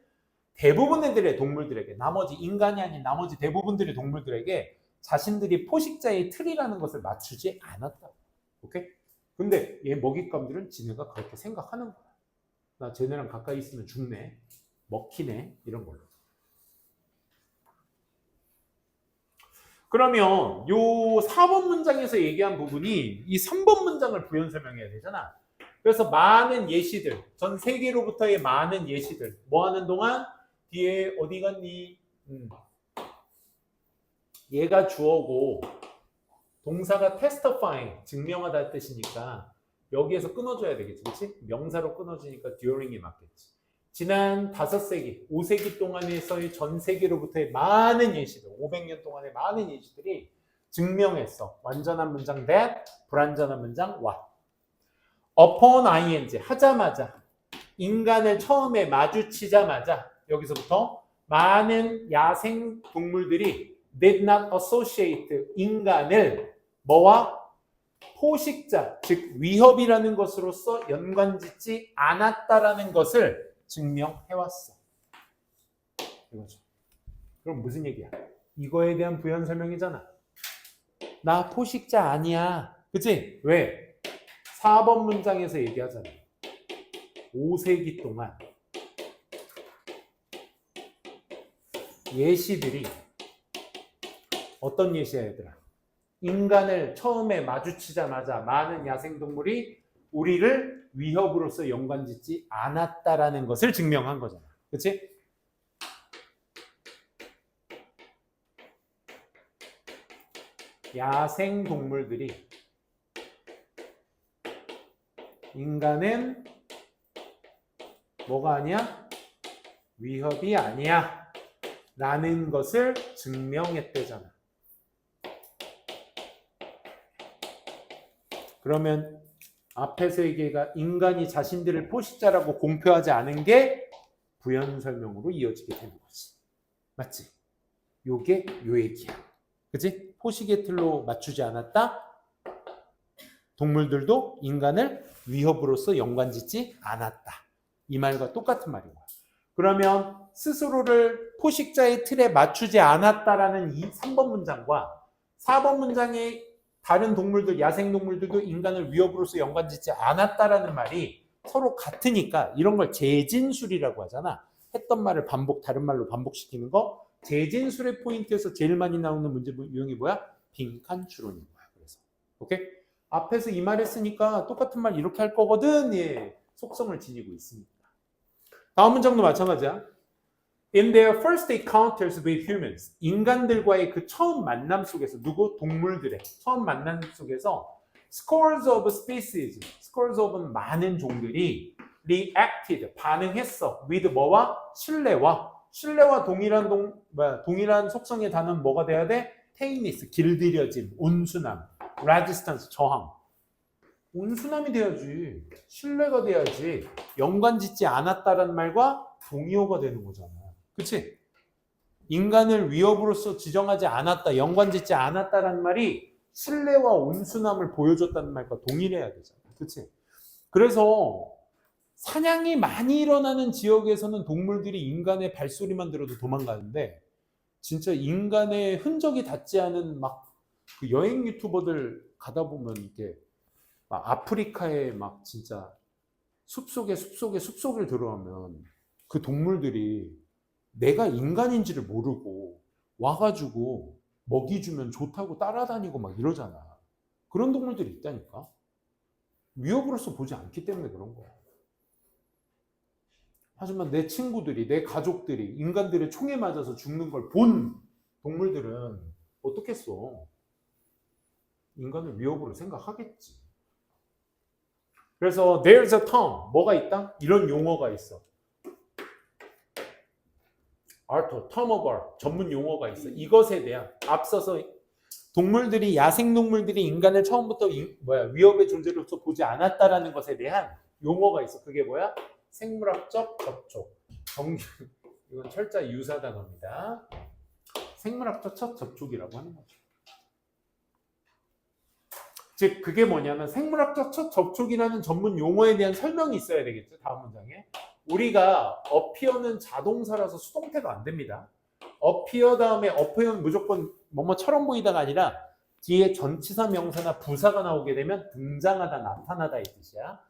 대부분 애들의 동물들에게, 나머지 인간이 아닌 나머지 대부분들의 동물들에게 자신들이 포식자의 틀이라는 것을 맞추지 않았다. 오케이? 근데 얘 먹잇감들은 지네가 그렇게 생각하는 거야. 나 쟤네랑 가까이 있으면 죽네, 먹히네, 이런 걸로. 그러면 요 4번 문장에서 얘기한 부분이 이 3번 문장을 부연 설명해야 되잖아. 그래서 많은 예시들, 전 세계로부터의 많은 예시들, 뭐 하는 동안 뒤에 어디 갔니? 얘가 주어고 동사가 testifying, 증명하다 뜻이니까 여기에서 끊어줘야 되겠지, 그렇지? 명사로 끊어지니까 during이 맞겠지. 지난 5세기, 5세기 동안에서의 전 세계로부터의 많은 예시들, 500년 동안의 많은 예시들이 증명했어. 완전한 문장 that, 불완전한 문장 what. upon ing, 하자마자, 인간을 처음에 마주치자마자 여기서부터 많은 야생 동물들이 did not associate 인간을 뭐와? 포식자, 즉 위협이라는 것으로서 연관짓지 않았다라는 것을 증명해왔어. 이거죠. 그럼 무슨 얘기야? 이거에 대한 부연 설명이잖아. 나 포식자 아니야. 그치? 왜? 4번 문장에서 얘기하잖아. 5세기 동안 예시들이 어떤 예시야 얘들아? 인간을 처음에 마주치자마자 많은 야생동물이 우리를 위협으로서 연관짓지 않았다라는 것을 증명한 거잖아. 그치? 야생동물들이 인간은 뭐가 아니야? 위협이 아니야 라는 것을 증명했대잖아. 그러면 앞에서 얘기가 인간이 자신들을 포식자라고 공표하지 않은 게 부연 설명으로 이어지게 되는 거지. 맞지? 요게 요 얘기야. 그치? 포식의 틀로 맞추지 않았다. 동물들도 인간을 위협으로서 연관짓지 않았다. 이 말과 똑같은 말인 거야. 그러면 스스로를 포식자의 틀에 맞추지 않았다라는 이 3번 문장과 4번 문장의 다른 동물들, 야생동물들도 인간을 위협으로서 연관짓지 않았다라는 말이 서로 같으니까 이런 걸 재진술이라고 하잖아. 했던 말을 다른 말로 반복시키는 거. 재진술의 포인트에서 제일 많이 나오는 문제 유형이 뭐야? 빈칸 추론인 거야. 그래서 오케이? 앞에서 이 말 했으니까 똑같은 말 이렇게 할 거거든. 예, 속성을 지니고 있습니다. 다음 문장도 마찬가지야. In their first encounters with humans, 인간들과의 그 처음 만남 속에서, 누구? 동물들의 처음 만남 속에서 scores of species, scores of은 많은 종들이 reacted, 반응했어. with 뭐와? 신뢰와 동일한 속성의 단어는 뭐가 돼야 돼? tameness, 길들여짐, 온순함, resistance, 저항. 온순함이 돼야지, 신뢰가 돼야지, 연관짓지 않았다라는 말과 동의어가 되는 거잖아. 그치? 인간을 위협으로서 지정하지 않았다, 연관짓지 않았다라는 말이 신뢰와 온순함을 보여줬다는 말과 동일해야 되잖아. 그치? 그래서 사냥이 많이 일어나는 지역에서는 동물들이 인간의 발소리만 들어도 도망가는데 진짜 인간의 흔적이 닿지 않은 막 그 여행 유튜버들 가다 보면 이게 막 아프리카에 막 진짜 숲속에 들어가면 그 동물들이 내가 인간인지를 모르고 와가지고 먹이 주면 좋다고 따라다니고 막 이러잖아. 그런 동물들이 있다니까. 위협으로서 보지 않기 때문에 그런 거야. 하지만 내 친구들이, 내 가족들이 인간들의 총에 맞아서 죽는 걸 본 동물들은 어떻겠어? 인간을 위협으로 생각하겠지. 그래서 there's a term, 뭐가 있다? 이런 용어가 있어. Arthur, term of art, 전문 용어가 있어. 이것에 대한 앞서서 동물들이 야생동물들이 인간을 처음부터 위협의 존재로서 보지 않았다라는 것에 대한 용어가 있어. 그게 뭐야? 생물학적 접촉. 이건 철자 유사 단어입니다. 생물학적 첫 접촉이라고 하는 거죠. 즉 그게 뭐냐면 생물학적 첫 접촉이라는 전문 용어에 대한 설명이 있어야 되겠죠. 다음 문장에. 우리가 appear는 자동사라서 수동태가 안 됩니다. appear 다음에 appear는 무조건 뭐뭐처럼 보이다가 아니라 뒤에 전치사 명사나 부사가 나오게 되면 등장하다, 나타나다의 뜻이야.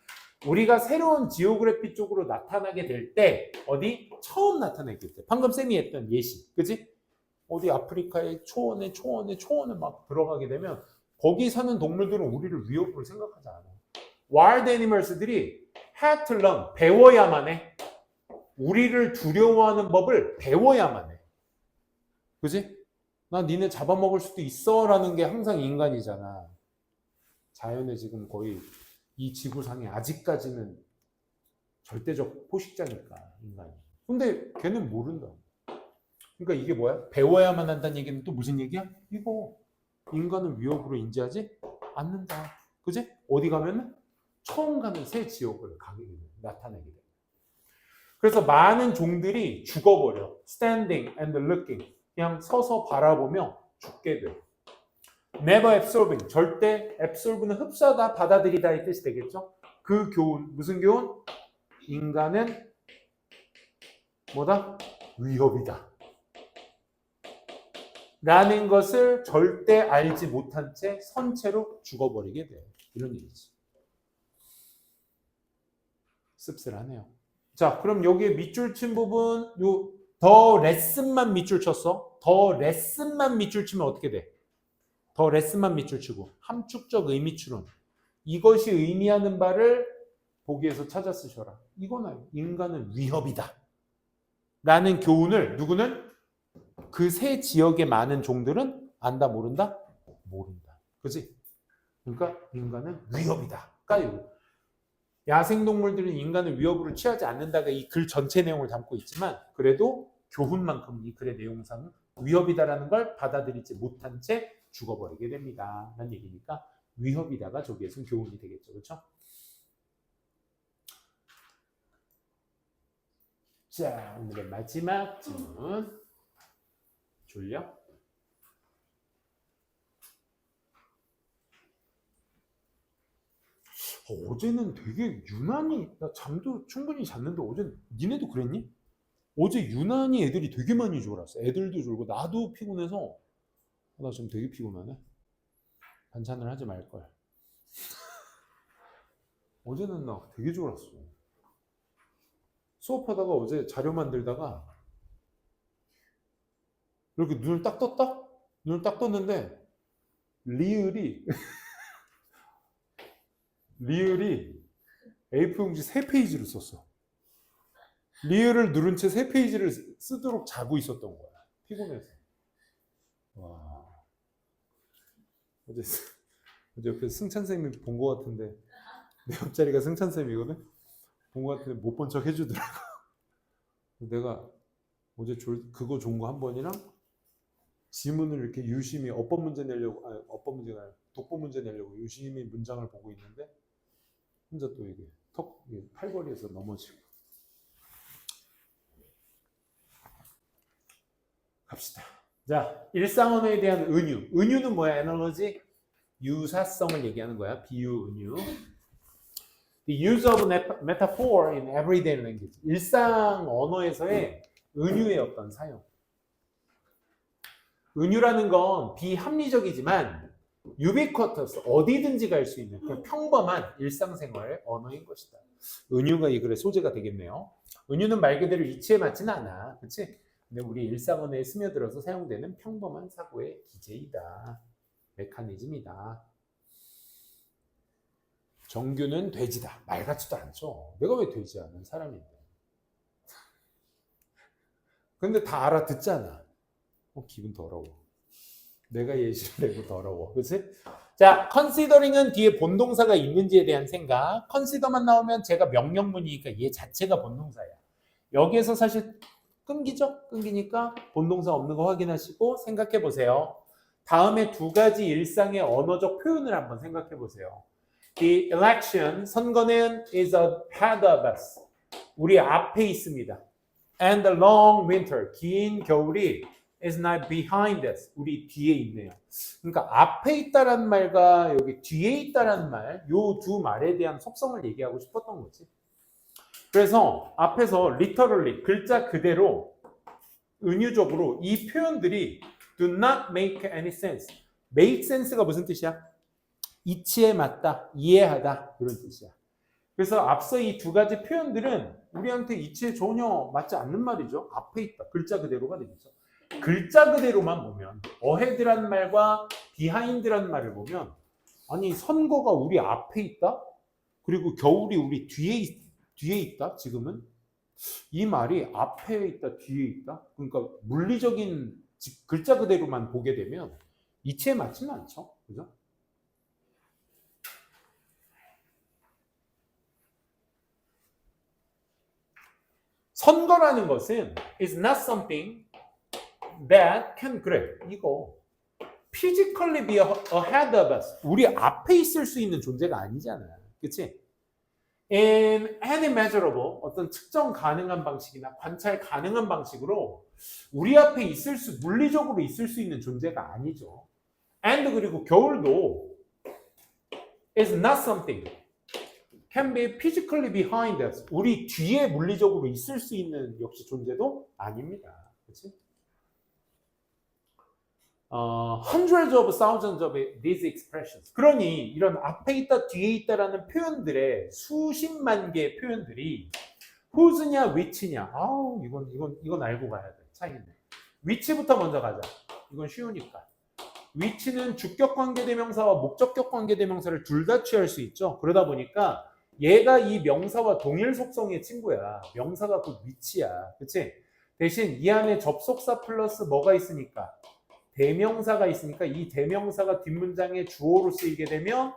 우리가 새로운 지오그래피 쪽으로 나타나게 될 때 어디? 처음 나타나게 때. 방금 쌤이 했던 예시. 그지? 어디 아프리카의 초원에 막 들어가게 되면 거기 사는 동물들은 우리를 위협으로 생각하지 않아. Wild animals들이 had to learn, 배워야만 해. 우리를 두려워하는 법을 배워야만 해. 그지? 나 니네 잡아먹을 수도 있어 라는 게 항상 인간이잖아. 자연의 지금 거의 이 지구상에 아직까지는 절대적 포식자니까 인간이. 근데 걔는 모른다. 그러니까 이게 뭐야? 배워야만 한다는 얘기는 또 무슨 얘기야? 이거 인간을 위협으로 인지하지 않는다. 그지? 어디 가면은 처음 가는 새 지역을 나타내게 돼. 그래서 많은 종들이 죽어버려. Standing and looking. 그냥 서서 바라보며 죽게 돼. Never absorbing. 절대 absorb는 흡수하다, 받아들이다의 뜻이 되겠죠. 그 교훈. 무슨 교훈? 인간은 뭐다? 위협이다. 라는 것을 절대 알지 못한 채 선체로 죽어버리게 돼. 이런 얘기지. 씁쓸하네요. 자, 그럼 여기에 밑줄 친 부분, 더 레슨만 밑줄 쳤어. 더 레슨만 밑줄 치면 어떻게 돼? 더 레슨만 밑줄 치고 함축적 의미 추론. 이것이 의미하는 바를 보기에서 찾아 쓰셔라. 이거는 인간은 위협이다. 라는 교훈을 누구는? 그 세 지역의 많은 종들은 안다, 모른다? 모른다. 그지? 그러니까 인간은 위협이다. 그러니까 야생동물들은 인간을 위협으로 취하지 않는다가 이 글 전체 내용을 담고 있지만 그래도 교훈만큼 이 글의 내용상 위협이다라는 걸 받아들이지 못한 채 죽어버리게 됩니다. 라는 얘기니까 위협이다가 저기에서는 교훈이 되겠죠. 그렇죠? 자, 오늘의 마지막 질문. 졸려? 어제는 되게 유난히 나 잠도 충분히 잤는데 어제 니네도 그랬니? 어제 유난히 애들이 되게 많이 졸았어. 애들도 졸고 나도 피곤해서 나 지금 되게 피곤하네. 반찬을 하지 말걸. 어제는 나 되게 졸았어. 수업하다가 어제 자료 만들다가 이렇게 눈을 딱 떴다? 눈을 딱 떴는데 리을이 A4 용지 3페이지를 썼어. 리을을 누른 채 3페이지를 쓰도록 자고 있었던 거야. 피곤해서. 와. 어제 옆에 승찬쌤이 본 것 같은데 내 옆자리가 승찬쌤이거든? 본 것 같은데 못 본 척 해주더라고. 내가 어제 그거 좋은 거 한 번이랑 지문을 이렇게 유심히 독보 문제 내려고 유심히 문장을 보고 있는데 혼자 또 이게 팔걸이에서 넘어지고. 갑시다. 자, 일상 언어에 대한 은유. 은유는 뭐야? 에너지? 유사성을 얘기하는 거야. 비유, 은유. The use of metaphor in everyday language. 일상 언어에서의 은유의 어떤 사용. 은유라는 건 비합리적이지만 ubiquitous, 어디든지 갈 수 있는 그냥 평범한 일상생활 언어인 것이다. 은유가 이 글의 소재가 되겠네요. 은유는 말 그대로 이치에 맞지는 않아. 그치? 근데 우리 일상 언어에 스며들어서 사용되는 평범한 사고의 기제이다. 메커니즘이다. 정규는 돼지다. 말 같지도 않죠. 내가 왜 돼지 않은 사람인데. 근데 다 알아듣잖아. 기분 더러워. 내가 예시를 내고 더러워. 그치? 자, considering은 뒤에 본동사가 있는지에 대한 생각. consider만 나오면 제가 명령문이니까 얘 자체가 본동사야. 여기에서 사실 끊기죠? 끊기니까 본동사 없는 거 확인하시고 생각해 보세요. 다음에 두 가지 일상의 언어적 표현을 한번 생각해 보세요. The election, 선거는 is ahead of us. 우리 앞에 있습니다. And the long winter, 긴 겨울이 is not behind us. 우리 뒤에 있네요. 그러니까 앞에 있다라는 말과 여기 뒤에 있다라는 말, 요 두 말에 대한 속성을 얘기하고 싶었던 거지. 그래서 앞에서 literally, 글자 그대로 은유적으로 이 표현들이 do not make any sense. make sense가 무슨 뜻이야? 이치에 맞다, 이해하다 이런 뜻이야. 그래서 앞서 이 두 가지 표현들은 우리한테 이치에 전혀 맞지 않는 말이죠. 앞에 있다, 글자 그대로가 되겠죠. 글자 그대로만 보면 ahead라는 말과 behind라는 말을 보면 아니 선거가 우리 앞에 있다? 그리고 겨울이 우리 뒤에 있다? 지금은? 이 말이 앞에 있다, 뒤에 있다? 그러니까 물리적인 글자 그대로만 보게 되면 이치에 맞지는 않죠. 그죠? 선거라는 것은 is not something that can, 그래, 이거 physically be ahead of us. 우리 앞에 있을 수 있는 존재가 아니잖아. 그치? In any measurable, 어떤 측정 가능한 방식이나 관찰 가능한 방식으로 우리 앞에 물리적으로 있을 수 있는 존재가 아니죠. And 그리고 겨울도 is not something can be physically behind us. 우리 뒤에 물리적으로 있을 수 있는 역시 존재도 아닙니다. 그치? Hundreds of thousands of these expressions. 그러니 이런 앞에 있다, 뒤에 있다라는 표현들의 수십만 개의 표현들이 who's냐, which냐. 아우, 이건 알고 가야 돼. 차이인데. which부터 먼저 가자. 이건 쉬우니까. which는 주격 관계대명사와 목적격 관계대명사를 둘 다 취할 수 있죠. 그러다 보니까 얘가 이 명사와 동일 속성의 친구야. 명사가 그 which야. 그치? 대신 이 안에 접속사 플러스 뭐가 있으니까? 대명사가 있으니까 이 대명사가 뒷문장에 주어로 쓰이게 되면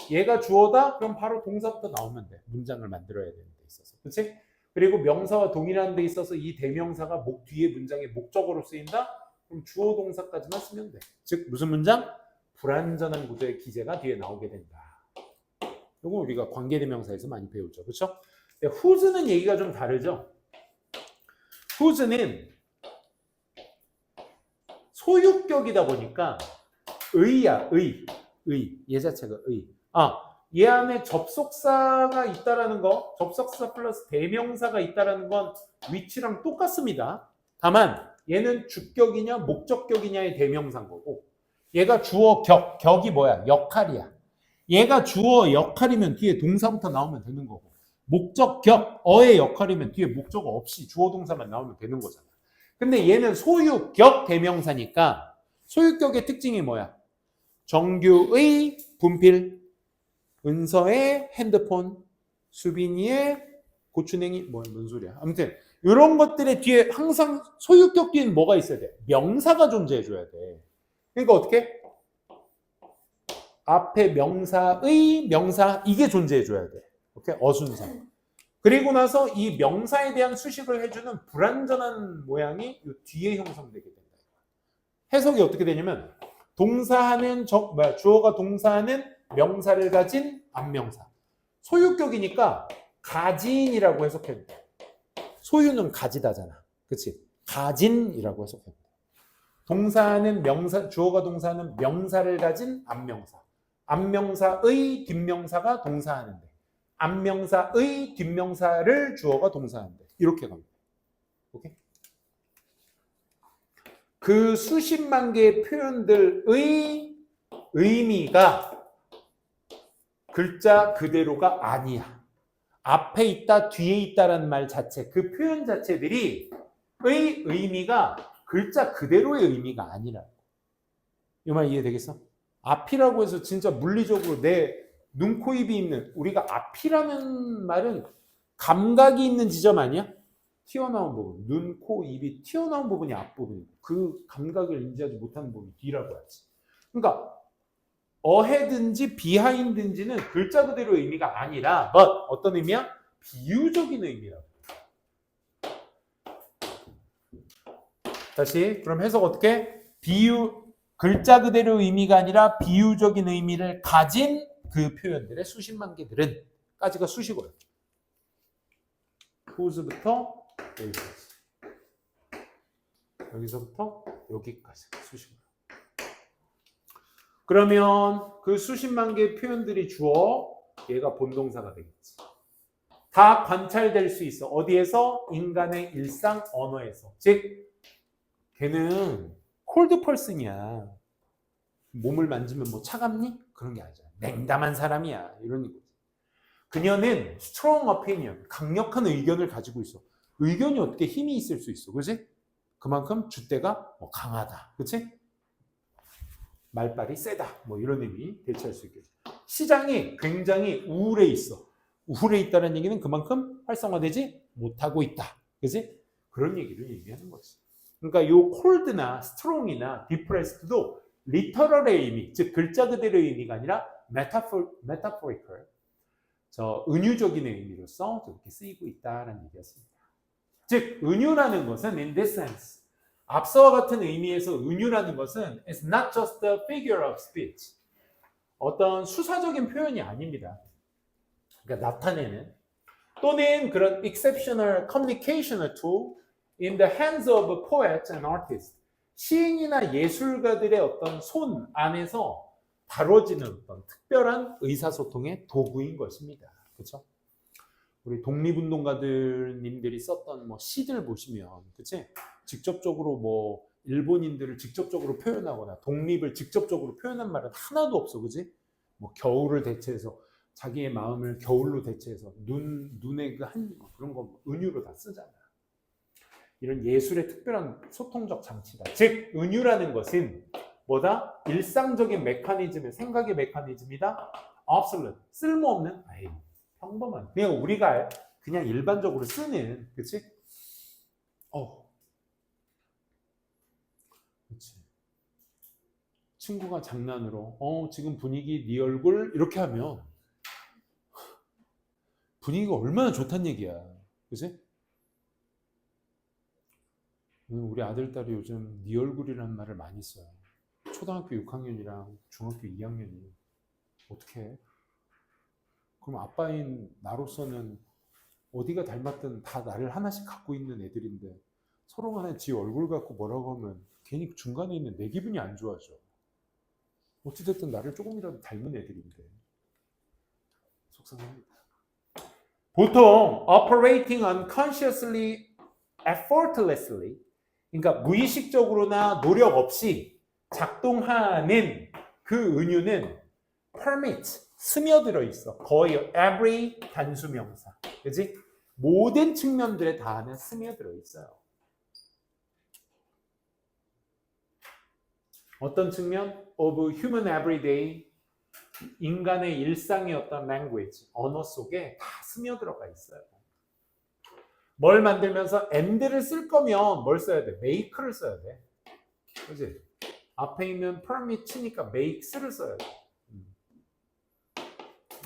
얘가 주어다? 그럼 바로 동사부터 나오면 돼. 문장을 만들어야 되는 데 있어서. 그치? 그리고 명사와 동일한 데 있어서 이 대명사가 뒤에 문장에 목적어로 쓰인다? 그럼 주어 동사까지만 쓰면 돼. 즉 무슨 문장? 불완전한 구조의 기제가 뒤에 나오게 된다. 이거 우리가 관계대명사에서 많이 배우죠. 그렇죠? who's는 얘기가 좀 다르죠. who's는 소유격이다 보니까 의야, 의. 얘 자체가 의. 얘 안에 접속사가 있다라는 거, 접속사 플러스 대명사가 있다라는 건 which랑 똑같습니다. 다만 얘는 주격이냐 목적격이냐의 대명사인 거고 얘가 주어 격이 뭐야? 역할이야. 얘가 주어 역할이면 뒤에 동사부터 나오면 되는 거고 목적 격 어의 역할이면 뒤에 목적어 없이 주어 동사만 나오면 되는 거잖아. 근데 얘는 소유격 대명사니까 소유격의 특징이 뭐야? 정규의 분필, 은서의 핸드폰, 수빈이의 고추냉이 뭔 소리야? 아무튼 이런 것들의 뒤에 항상 소유격 뒤에는 뭐가 있어야 돼? 명사가 존재해줘야 돼. 그러니까 어떻게? 앞에 명사의 명사 이게 존재해줘야 돼. 오케이? 어순상. 그리고 나서 이 명사에 대한 수식을 해주는 불완전한 모양이 이 뒤에 형성되게 된다. 해석이 어떻게 되냐면 동사하는 주어가 동사하는 명사를 가진 앞명사. 소유격이니까 가진이라고 해석해도 돼. 소유는 가지다잖아. 그치? 가진이라고 해석해도 돼. 동사하는 명사, 주어가 동사하는 명사를 가진 앞명사. 앞명사의 뒷명사가 동사하는데 앞명사의 뒷명사를 주어가 동사하는데 이렇게 갑니다. 오케이? 그 수십만 개의 표현들의 의미가 글자 그대로가 아니야. 앞에 있다, 뒤에 있다라는 말 자체, 그 표현 자체들이 의미가 글자 그대로의 의미가 아니라고. 이 말 이해되겠어? 앞이라고 해서 진짜 물리적으로 내 눈, 코, 입이 있는, 우리가 앞이라는 말은 감각이 있는 지점 아니야? 튀어나온 부분, 눈, 코, 입이 튀어나온 부분이 앞부분이고 그 감각을 인지하지 못하는 부분이 뒤라고 하지. 그러니까 ahead인지 behind인지는 글자 그대로 의미가 아니라 but 어떤 의미야? 비유적인 의미라고. 다시 그럼 해석 어떻게? 글자 그대로 의미가 아니라 비유적인 의미를 가진 그 표현들의 수십만 개들은 까지가 수식어예요. whose부터 여기까지. 여기서부터 여기까지 수식어예요. 그러면 그 수십만 개의 표현들이 주어 얘가 본동사가 되겠지. 다 관찰될 수 있어. 어디에서? 인간의 일상 언어에서. 즉 걔는 콜드 펄슨이야. 몸을 만지면 뭐 차갑니? 그런 게 아니잖아. 냉담한 사람이야. 이런 거지. 그녀는 strong opinion, 강력한 의견을 가지고 있어. 의견이 어떻게 힘이 있을 수 있어. 그렇지? 그만큼 줏대가 강하다. 그렇지? 말빨이 세다. 뭐 이런 의미 대체할 수 있겠죠. 시장이 굉장히 우울해 있어. 우울해 있다는 얘기는 그만큼 활성화되지 못하고 있다. 그렇지? 그런 얘기를 얘기하는 거지. 그러니까 요 cold나 strong이나 depressed도 리터럴의 의미, 즉 글자 그대로의 의미가 아니라 metaphorical, 은유적인 의미로서 이렇게 쓰이고 있다는 얘기였습니다. 즉 은유라는 것은 in this sense, 앞서와 같은 의미에서 은유라는 것은 is not just a figure of speech, 어떤 수사적인 표현이 아닙니다. 그러니까 나타내는 또는 그런 exceptional communicational tool in the hands of poets and artists, 시인이나 예술가들의 어떤 손 안에서 다뤄지는 어떤 특별한 의사소통의 도구인 것입니다. 그렇죠? 우리 독립운동가들님들이 썼던 뭐 시들 보시면, 그치? 직접적으로 뭐 일본인들을 직접적으로 표현하거나 독립을 직접적으로 표현한 말은 하나도 없어, 그치? 뭐 겨울을 대체해서 자기의 마음을 겨울로 대체해서 눈의 그 그런 거 은유로 다 쓰잖아. 이런 예술의 특별한 소통적 장치다. 즉 은유라는 것은 뭐다? 일상적인 메커니즘의 생각의 메커니즘이다. obsolete, 쓸모없는, 평범한, 그냥 우리가 그냥 일반적으로 쓰는, 그렇지? 그렇지. 친구가 장난으로 지금 분위기 네 얼굴 이렇게 하면 분위기가 얼마나 좋단 얘기야. 그렇지? 우리 아들, 딸이 요즘 네 얼굴이라는 말을 많이 써요. 초등학교 6학년이랑 중학교 2학년이 어떻게 해? 그럼 아빠인 나로서는 어디가 닮았든 다 나를 하나씩 갖고 있는 애들인데 서로 간에 지 얼굴 갖고 뭐라고 하면 괜히 중간에 있는 내 기분이 안 좋아져. 어찌됐든 나를 조금이라도 닮은 애들인데 속상합니다. 보통 operating unconsciously, effortlessly, 그러니까 무의식적으로나 노력 없이 작동하는 그 은유는 permit, 스며들어 있어. 거의 every 단수명사. 그치? 모든 측면들에 다 안에 스며들어 있어요. 어떤 측면? of human everyday, 인간의 일상의 어떤 language, 언어 속에 다 스며들어가 있어요. 뭘 만들면서 and를 쓸 거면 뭘 써야 돼? make를 써야 돼. 그치? 앞에 있는 permit이니까 makes를 써야 돼.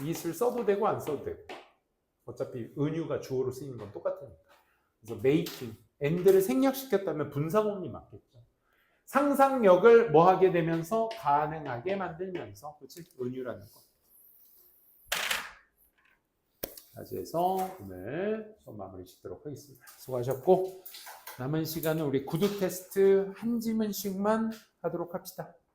it을 써도 되고 안 써도 되고. 어차피 은유가 주어로 쓰이는 건 똑같으니까. 그래서 making, and를 생략시켰다면 분사구문이 맞겠죠. 상상력을 뭐 하게 되면서 가능하게 만들면서, 그치? 은유라는 거. 까지해서 오늘 수업 마무리 짓도록 하겠습니다. 수고하셨고 남은 시간은 우리 구두 테스트 한 지문씩만 하도록 합시다.